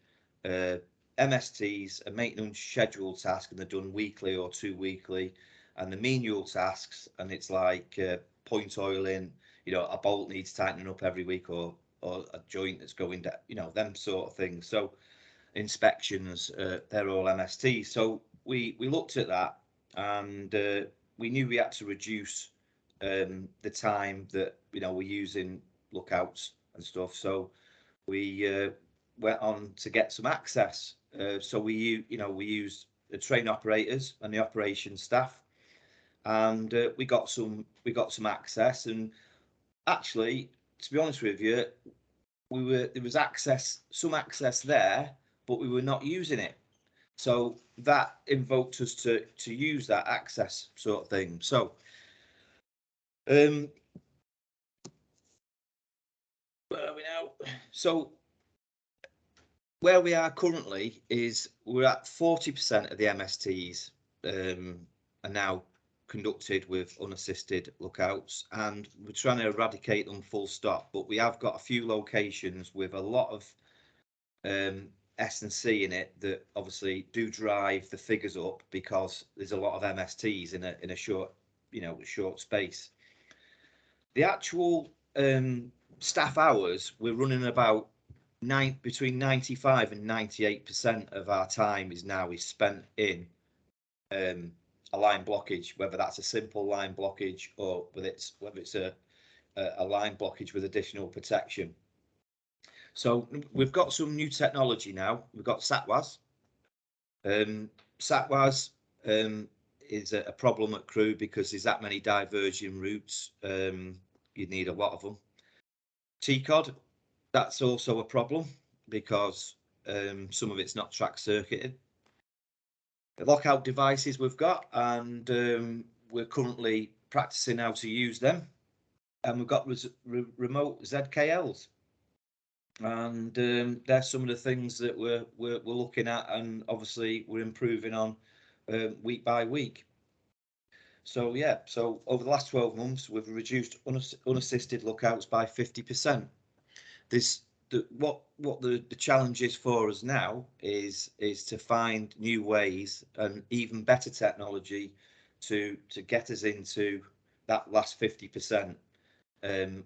MSTs are making unscheduled tasks and they're done weekly or 2 weekly, and the menial tasks, and it's like point oiling, you know, a bolt needs tightening up every week, or a joint that's going down, you know, them sort of things. So inspections, they're all MSTs. So we looked at that, and we knew we had to reduce the time that, you know, we're using lookouts and stuff. So we went on to get some access. So we used the train operators and the operations staff, and we got some access. And actually, to be honest with you, there was some access there, but we were not using it. So that invoked us to use that access sort of thing. So where are we now? So where we are currently is we're at 40% of the MSTs are now conducted with unassisted lookouts, and we're trying to eradicate them full stop. But we have got a few locations with a lot of S&C in it that obviously do drive the figures up, because there's a lot of MSTs in a short, short space. The actual staff hours, we're running about between 95 and 98% of our time is spent in a line blockage, whether that's a simple line blockage or whether it's a line blockage with additional protection. So we've got some new technology now. We've got SATWAS. SATWAS is a problem at Crewe because there's that many diverging routes. You need a lot of them. TCOD, that's also a problem because some of it's not track circuited. The lockout devices we've got, and we're currently practicing how to use them. And we've got remote ZKLs. And there's some of the things that we're looking at, and obviously we're improving on week by week. So yeah, so over the last 12 months we've reduced unassisted lookouts by 50%. What the challenge is for us now is to find new ways and even better technology to get us into that last 50%,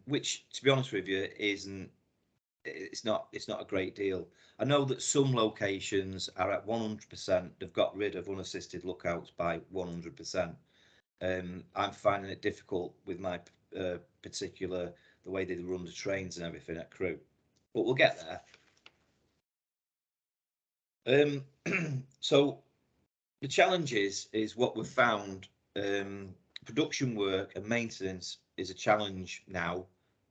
which, to be honest with you, it's not a great deal. I know that some locations are at 100%. They've got rid of unassisted lookouts by 100%. I'm finding it difficult with my the way they run the trains and everything at Crewe, but we'll get there. So the challenge is what we've found. Production work and maintenance is a challenge now.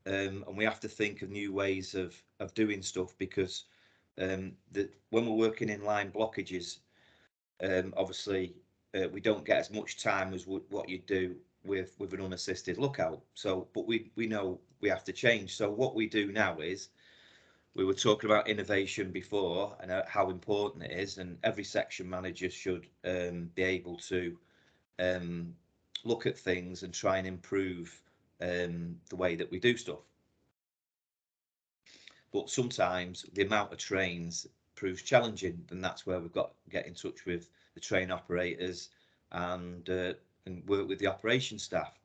And we have to think of new ways of doing stuff, because when we're working in line blockages, obviously we don't get as much time as what you do with an unassisted lookout. So, but we know we have to change. So what we do now is, we were talking about innovation before and how important it is, and every section manager should be able to look at things and try and improve the way that we do stuff. But sometimes the amount of trains proves challenging, and that's where we've got to get in touch with the train operators and work with the operation staff.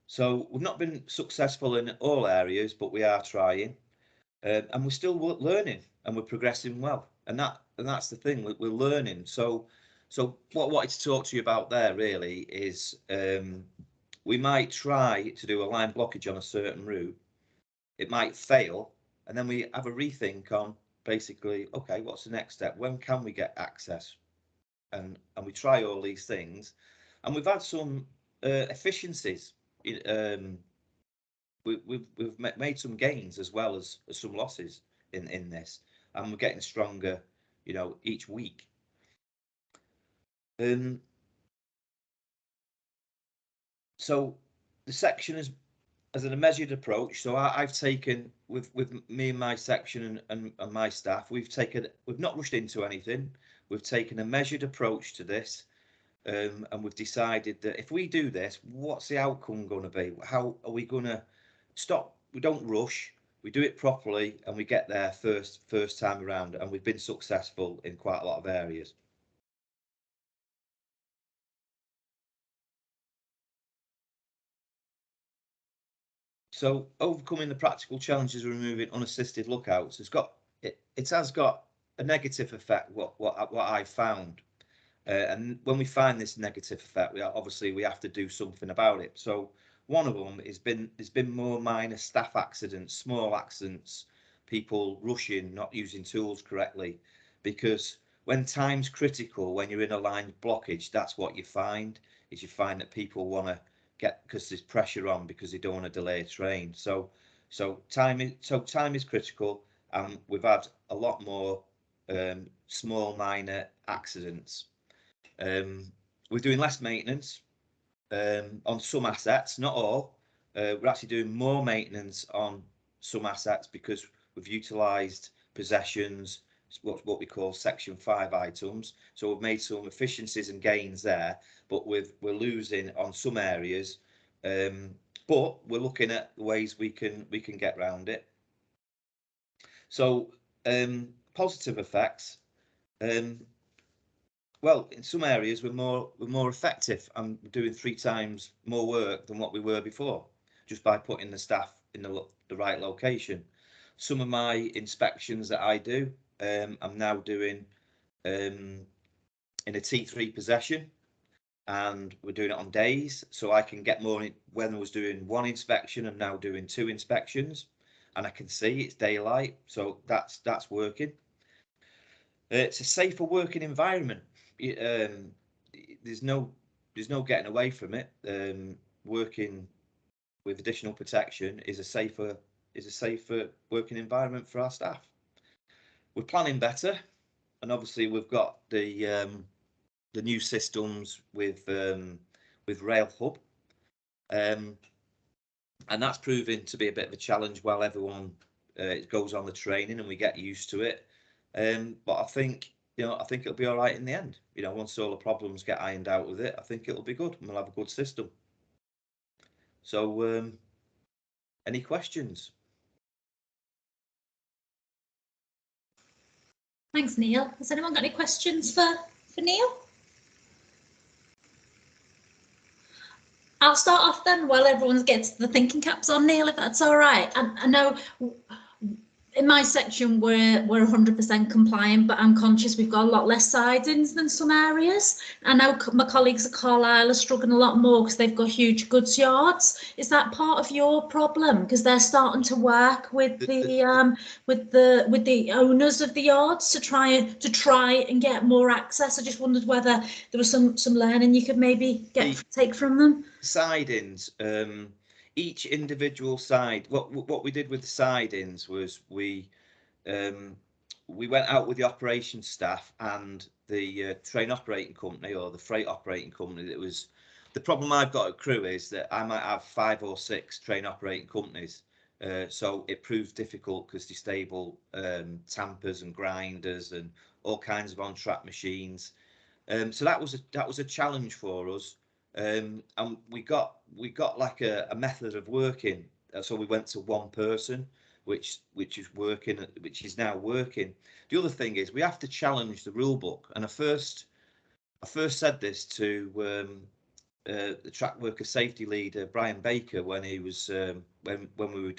So we've not been successful in all areas, but we are trying, and we're still learning, and we're progressing well. And that's the thing, we're learning. So what I wanted to talk to you about there really is, we might try to do a line blockage on a certain route. It might fail, and then we have a rethink on basically, okay, what's the next step? When can we get access? And we try all these things, and we've had some efficiencies. We've made some gains as well as some losses in this, and we're getting stronger, each week. So the section is as a measured approach. So I've taken with me and my section and my staff, we've not rushed into anything. We've taken a measured approach to this, and we've decided that if we do this, what's the outcome going to be? How are we going to stop? We don't rush. we do it properly and we get there first time around, and we've been successful in quite a lot of areas. So overcoming the practical challenges of removing unassisted lookouts has got a negative effect, what I found. And when we find this negative effect, we have to do something about it. So one of them has been more minor staff accidents, small accidents, people rushing, not using tools correctly, because when time's critical, when you're in a line blockage, that's what you find that people want to get, because there's pressure on, because they don't want to delay a train. So time is critical, and we've had a lot more small minor accidents. We're doing less maintenance on some assets, not all. We're actually doing more maintenance on some assets because we've utilised possessions, what we call Section 5 items. So we've made some efficiencies and gains there, but we're losing on some areas. But we're looking at ways we can get around it. So positive effects. Well, in some areas we're more effective and doing 3 times more work than what we were before, just by putting the staff in the right location. Some of my inspections that I do, I'm now doing in a T3 possession, and we're doing it on days, so I can get more. When I was doing 1 inspection, I'm now doing 2 inspections, and I can see it's daylight, so that's working. It's a safer working environment. There's no getting away from it. Working with additional protection is a safer working environment for our staff. We're planning better, and obviously we've got the new systems with Rail Hub, and that's proving to be a bit of a challenge while everyone goes on the training and we get used to it. But I think it'll be all right in the end. Once all the problems get ironed out with it, I think it'll be good, and we'll have a good system. So, any questions? Thanks, Neil. Has anyone got any questions for Neil? I'll start off then while everyone gets the thinking caps on, Neil, if that's all right. I know in my section we're 100% compliant, but I'm conscious we've got a lot less sidings than some areas. I know my colleagues at Carlisle are struggling a lot more because they've got huge goods yards. Is that part of your problem? Because they're starting to work with the owners of the yards to try and get more access. I just wondered whether there was some learning you could maybe take from them. Sidings. Each individual side, what we did with the sidings was we went out with the operations staff and the train operating company, or the freight operating company. That was the problem I've got at Crewe, is that I might have 5 or 6 train operating companies, so it proves difficult because they stable tampers and grinders and all kinds of on-track machines. So that was a challenge for us. And we got like a method of working, so we went to 1 person, which is now working. The other thing is we have to challenge the rule book, and I first said this to the track worker safety leader Brian Baker when he was when we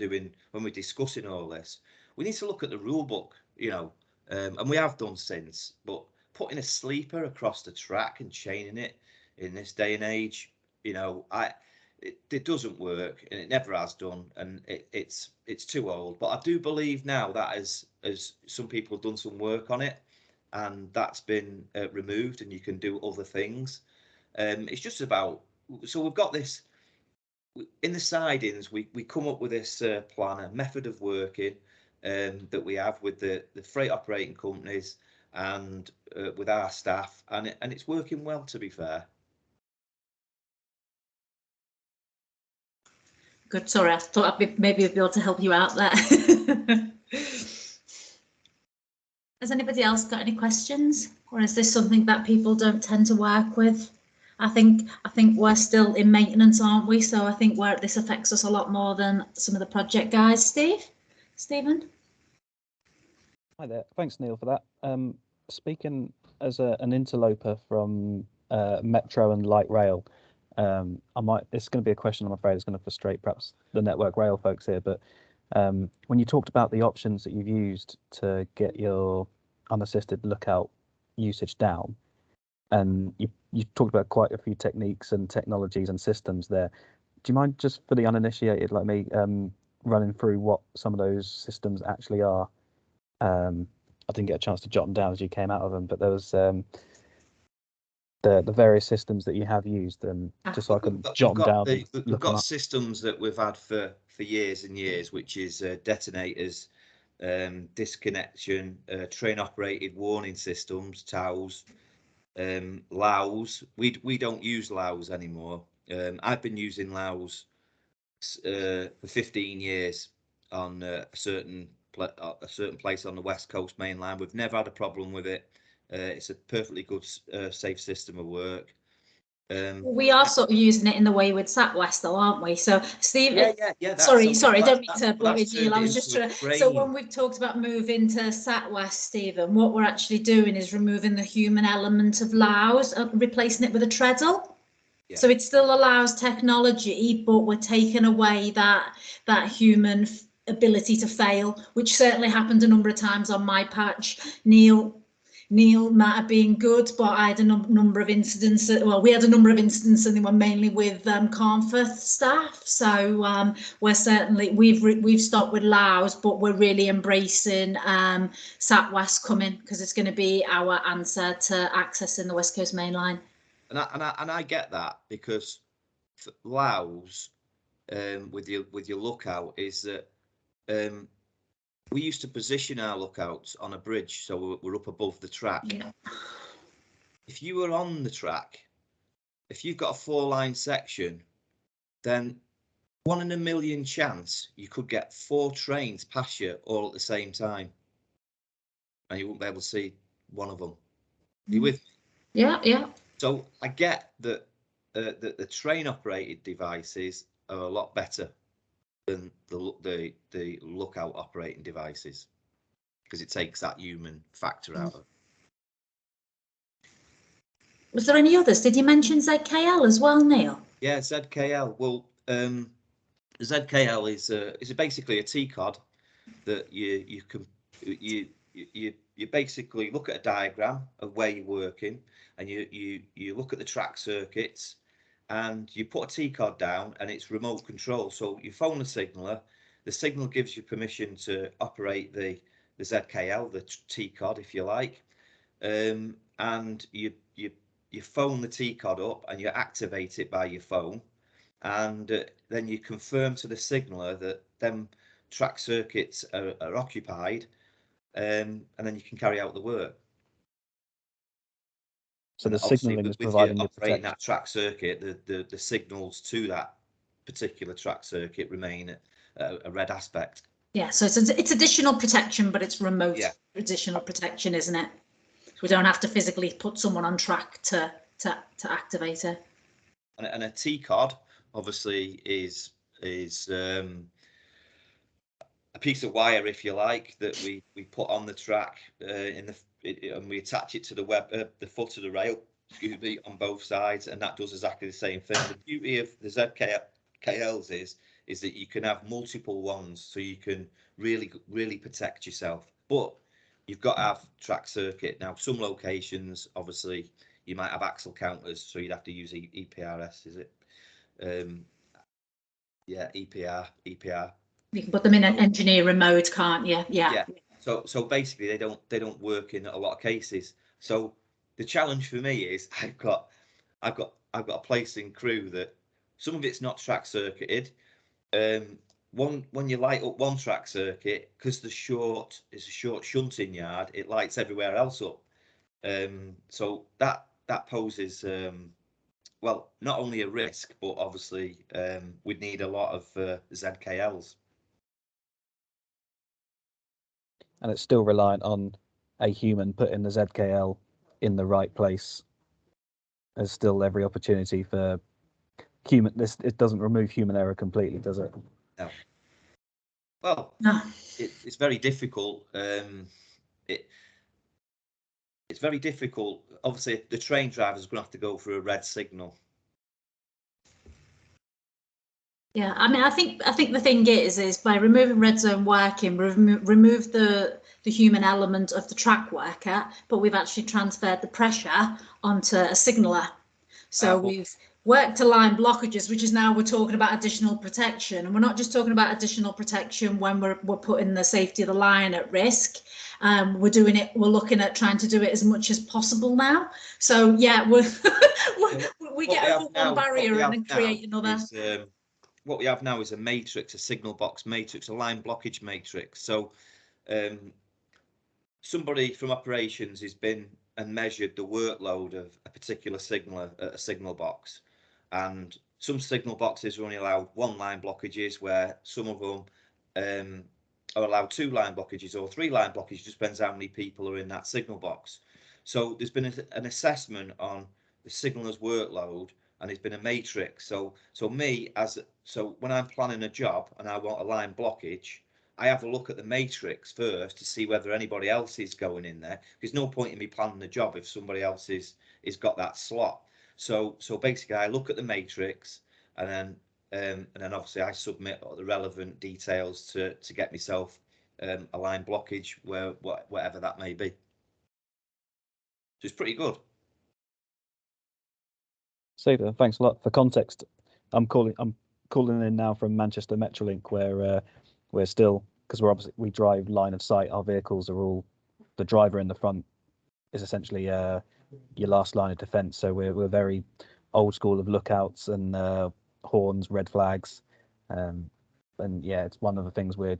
were discussing all this. We need to look at the rule book, and we have done since, but putting a sleeper across the track and chaining it in this day and age, it doesn't work, and it never has done, and it's too old. But I do believe now that as some people have done some work on it, and that's been removed, and you can do other things. It's just about, so we've got this in the sidings. We come up with this plan, a method of working that we have with the freight operating companies and with our staff, and it's working well, to be fair. Good. Sorry, I thought maybe I'd be able to help you out there. Has anybody else got any questions, or is this something that people don't tend to work with? I think we're still in maintenance, aren't we? So I think this affects us a lot more than some of the project guys. Steve, Stephen? Hi there. Thanks, Neil, for that. Speaking as an interloper from Metro and Light Rail, it's going to be a question, I'm afraid, it's going to frustrate perhaps the Network Rail folks here, but when you talked about the options that you've used to get your unassisted lookout usage down, and you talked about quite a few techniques and technologies and systems there. Do you mind, just for the uninitiated like me, running through what some of those systems actually are? I didn't get a chance to jot them down as you came out of them, but there was the various systems that you have used, and just so I can jot them down. We've got systems that we've had for years and years, which is detonators, disconnection, train operated warning systems, TOWs, LOWs. We don't use LOWs anymore. I've been using LOWs for 15 years on a certain place on the West Coast main line. We've never had a problem with it. It's a perfectly good, safe system of work. We are sort of using it in the way with SatWest, though, aren't we? So, Steve, yeah. Sorry, I don't mean to blow it, Neil. I was just trying. So So when we've talked about moving to SatWest, Stephen, what we're actually doing is removing the human element of LOWs, replacing it with a treadle. Yeah. So it still allows technology, but we're taking away that human ability to fail, which certainly happened a number of times on my patch. Neil might have been good, but I had a number of incidents. Well, we had a number of incidents, and they were mainly with Carnforth staff. So we're certainly we've stopped with LOWs, but we're really embracing SatWest coming, because it's going to be our answer to accessing the West Coast Main Line. And I get that, because LOWs with your lookout is that we used to position our lookouts on a bridge, so we're up above the track. Yeah. If you were on the track, if you've got a 4-line section, then 1 in a million chance you could get 4 trains past you all at the same time, and you wouldn't be able to see one of them. Are you with me? Yeah. So I get that the train operated devices are a lot better than the lookout operating devices, because it takes that human factor out of it. Was there any others? Did you mention ZKL as well, Neil? Yeah, ZKL. Well, ZKL is basically a T-cod that you basically look at a diagram of where you're working, and you look at the track circuits, and you put a T-cod down, and it's remote control. So you phone the signaller, the signal gives you permission to operate the ZKL, the T-cod, if you like, and you phone the T-cod up and you activate it by your phone, and then you confirm to the signaller that them track circuits are occupied, and then you can carry out the work. So the signalling is providing you operating that track circuit, the signals to that particular track circuit remain a red aspect. Yeah, so it's additional protection, but it's remote additional protection, isn't it? We don't have to physically put someone on track to activate it. And a T-cod obviously is a piece of wire, if you like, that we put on the track and we attach it to the foot of the rail, on both sides, and that does exactly the same thing. The beauty of the ZKLs is that you can have multiple ones, so you can really protect yourself. But you've got to have track circuit. Now, some locations, obviously, you might have axle counters, so you'd have to use EPRS, is it? EPR. You can put them in an engineer mode, can't you? Yeah. So basically, they don't work in a lot of cases. So the challenge for me is I've got a place in crew that some of it's not track circuited. When you light up one track circuit, because it's a short shunting yard, it lights everywhere else up. So that poses well, not only a risk, but obviously we'd need a lot of ZKLs. And it's still reliant on a human putting the ZKL in the right place. There's still every opportunity for human. It doesn't remove human error completely, does it? No. Well, No. it's very difficult. It's very difficult. Obviously, the train driver's going to have to go through a red signal. Yeah, I mean, I think the thing is by removing red zone working, remove the human element of the track worker, but we've actually transferred the pressure onto a signaller. So we've worked to line blockages, which is now we're talking about additional protection, and we're not just talking about additional protection when we're putting the safety of the line at risk. We're looking at trying to do it as much as possible now. So yeah, we get over one barrier and then create another. What we have now is a matrix, a signal box matrix, a line blockage matrix. So somebody from operations has been and measured the workload of a particular signaller at a signal box, and some signal boxes are only allowed 1 line blockages, where some of them are allowed 2 line blockages or 3 line blockages. Just depends how many people are in that signal box. So there's been an assessment on the signaler's workload, and it's been a matrix. So when I'm planning a job and I want a line blockage, I have a look at the matrix first to see whether anybody else is going in there. There's no point in me planning the job if somebody else is got that slot. So basically, I look at the matrix, and then obviously I submit the relevant details to get myself a line blockage, whatever that may be. So it's pretty good. Super. Thanks a lot. For context, I'm calling in now from Manchester Metrolink, where we're still, because we drive line of sight. Our vehicles are all, the driver in the front is essentially your last line of defence. So we're very old school of lookouts and horns, red flags, and yeah, it's one of the things we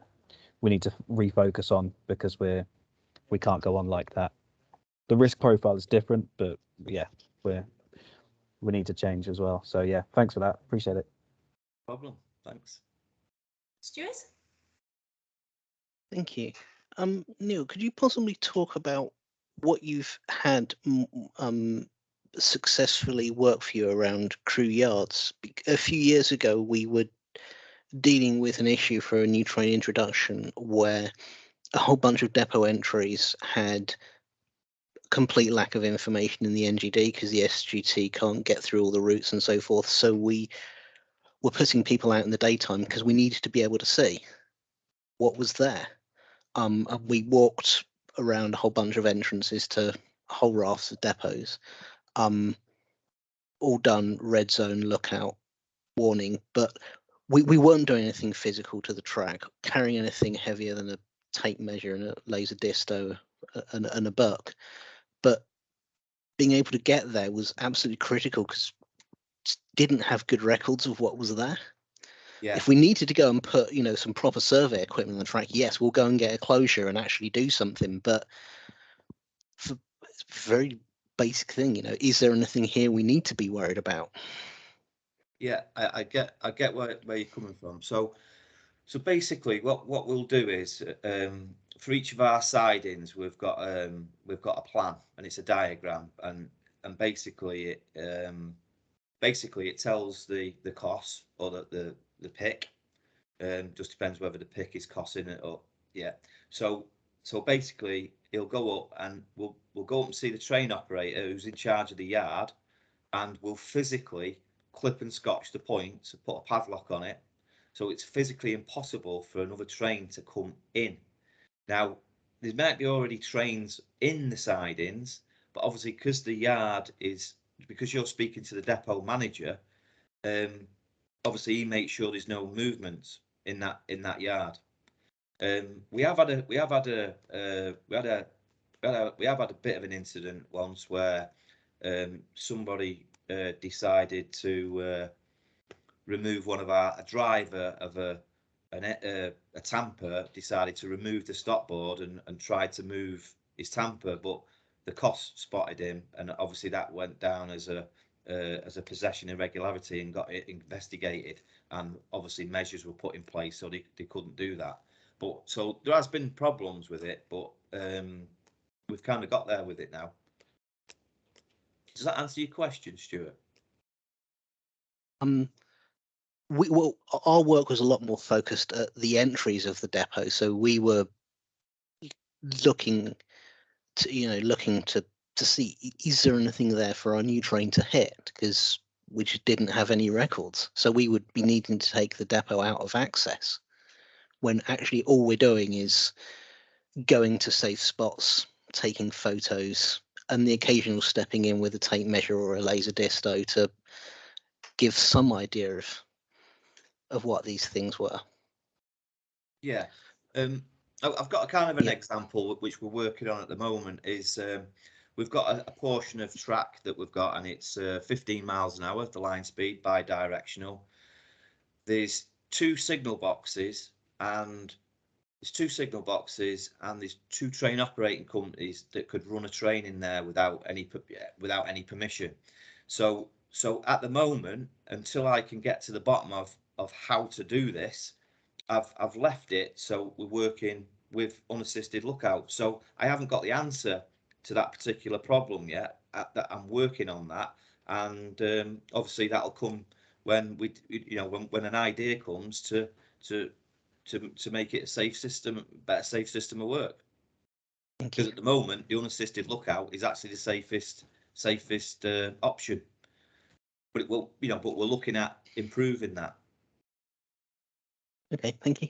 need to refocus on, because we can't go on like that. The risk profile is different, but yeah, we need to change as well. So yeah, thanks for that. Appreciate it. No problem. Thanks. Stuart? Thank you. Neil, could you possibly talk about what you've had successfully work for you around crew yards? A few years ago, we were dealing with an issue for a new train introduction where a whole bunch of depot entries had complete lack of information in the NGD because the SGT can't get through all the routes and so forth. So we were putting people out in the daytime because we needed to be able to see what was there. And we walked around a whole bunch of entrances to a whole raft of depots, all done red zone, lookout, warning, but we weren't doing anything physical to the track, carrying anything heavier than a tape measure and a laser disto and a buck. But being able to get there was absolutely critical, because didn't have good records of what was there. Yeah. If we needed to go and put, some proper survey equipment on the track, yes, we'll go and get a closure and actually do something. But for it's a very basic thing, is there anything here we need to be worried about? Yeah, I get where you're coming from. So basically, what we'll do is for each of our sidings, we've got a plan, and it's a diagram, and basically it tells the cost, or the pick. Just depends whether the pick is costing it up. Yeah. So basically, it'll go up, and we'll go up and see the train operator who's in charge of the yard, and we'll physically clip and scotch the points, put a padlock on it, so it's physically impossible for another train to come in. Now, there might be already trains in the sidings, but obviously because you're speaking to the depot manager, obviously he makes sure there's no movement in that yard. We have had a bit of an incident once where somebody decided to remove a driver of a tamper decided to remove the stopboard and tried to move his tamper, but the cost spotted him, and obviously that went down as a possession irregularity and got it investigated, and obviously measures were put in place so they couldn't do that. But so there has been problems with it, but we've kind of got there with it now. Does that answer your question, Stuart? our work was a lot more focused at the entries of the depot. So we were looking to see, is there anything there for our new train to hit, because we just didn't have any records. So we would be needing to take the depot out of access, when actually all we're doing is going to safe spots, taking photos, and the occasional stepping in with a tape measure or a laser disto to give some idea of what these things were. Yeah. I've got a kind of an example which we're working on at the moment. Is we've got a portion of track that we've got, and it's 15 miles an hour, the line speed, bi-directional. There's two signal boxes, and there's two train operating companies that could run a train in there without any permission. So at the moment, until I can get to the bottom of how to do this, I've left it so we're working with unassisted lookout. So I haven't got the answer to that particular problem yet. That I'm working on that, and obviously that'll come when when an idea comes to make it a safe system, better safe system of work. Because at the moment, the unassisted lookout is actually the safest option. But it will, but we're looking at improving that. Okay, thank you.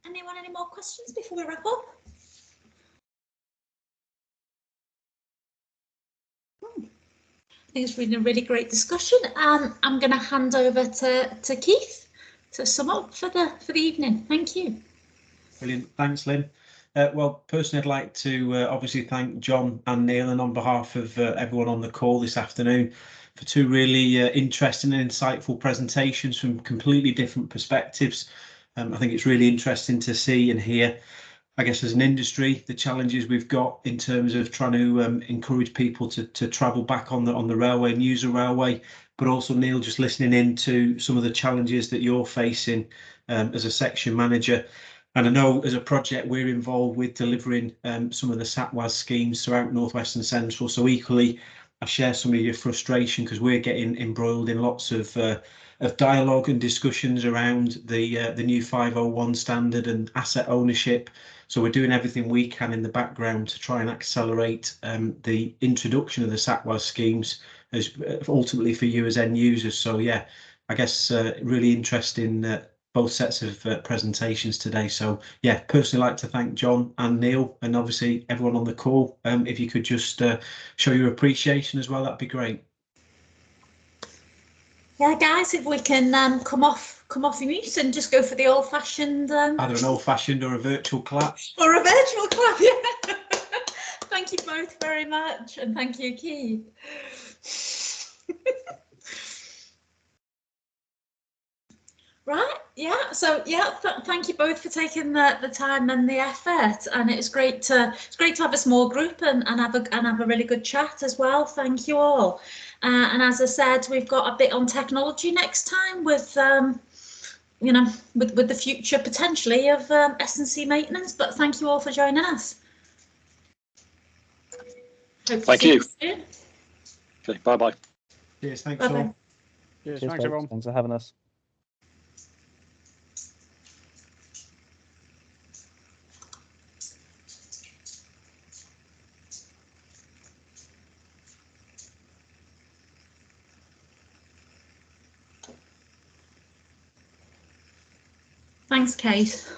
Anyone, any more questions before we wrap up? I think it's been a really great discussion. I'm going to hand over to Keith to sum up for the evening. Thank you. Brilliant. Thanks, Lynn. Well, personally, I'd like to obviously thank John and Neil, and on behalf of everyone on the call this afternoon, for two really interesting and insightful presentations from completely different perspectives. I think it's really interesting to see and hear, I guess, as an industry, the challenges we've got in terms of trying to encourage people to travel back on the railway and use the railway, but also, Neil, just listening into some of the challenges that you're facing as a section manager. And I know as a project we're involved with delivering some of the SATWAS schemes throughout North West and Central. So equally, I share some of your frustration, because we're getting embroiled in lots of dialogue and discussions around the new 501 standard and asset ownership. So we're doing everything we can in the background to try and accelerate the introduction of the SATWAS schemes, as ultimately for you as end users. So yeah, I guess really interesting both sets of presentations today. So yeah, personally like to thank John and Neil, and obviously everyone on the call. If you could just show your appreciation as well, that'd be great. Yeah, guys, if we can come off your mute and just go for the old-fashioned. Either an old-fashioned or a virtual clap. Or a virtual clap, yeah. Thank you both very much, and thank you, Keith. Right, yeah, so yeah, thank you both for taking the time and the effort, and it's great to have a small group and have a really good chat as well. Thank you all. And as I said, we've got a bit on technology next time with with the future potentially of S&C maintenance, but thank you all for joining us. Thank you. Soon. Okay, bye-bye. Cheers, thanks Bye-bye. all. Cheers, Thanks, folks. everyone. Thanks for having us. Thanks, Kate.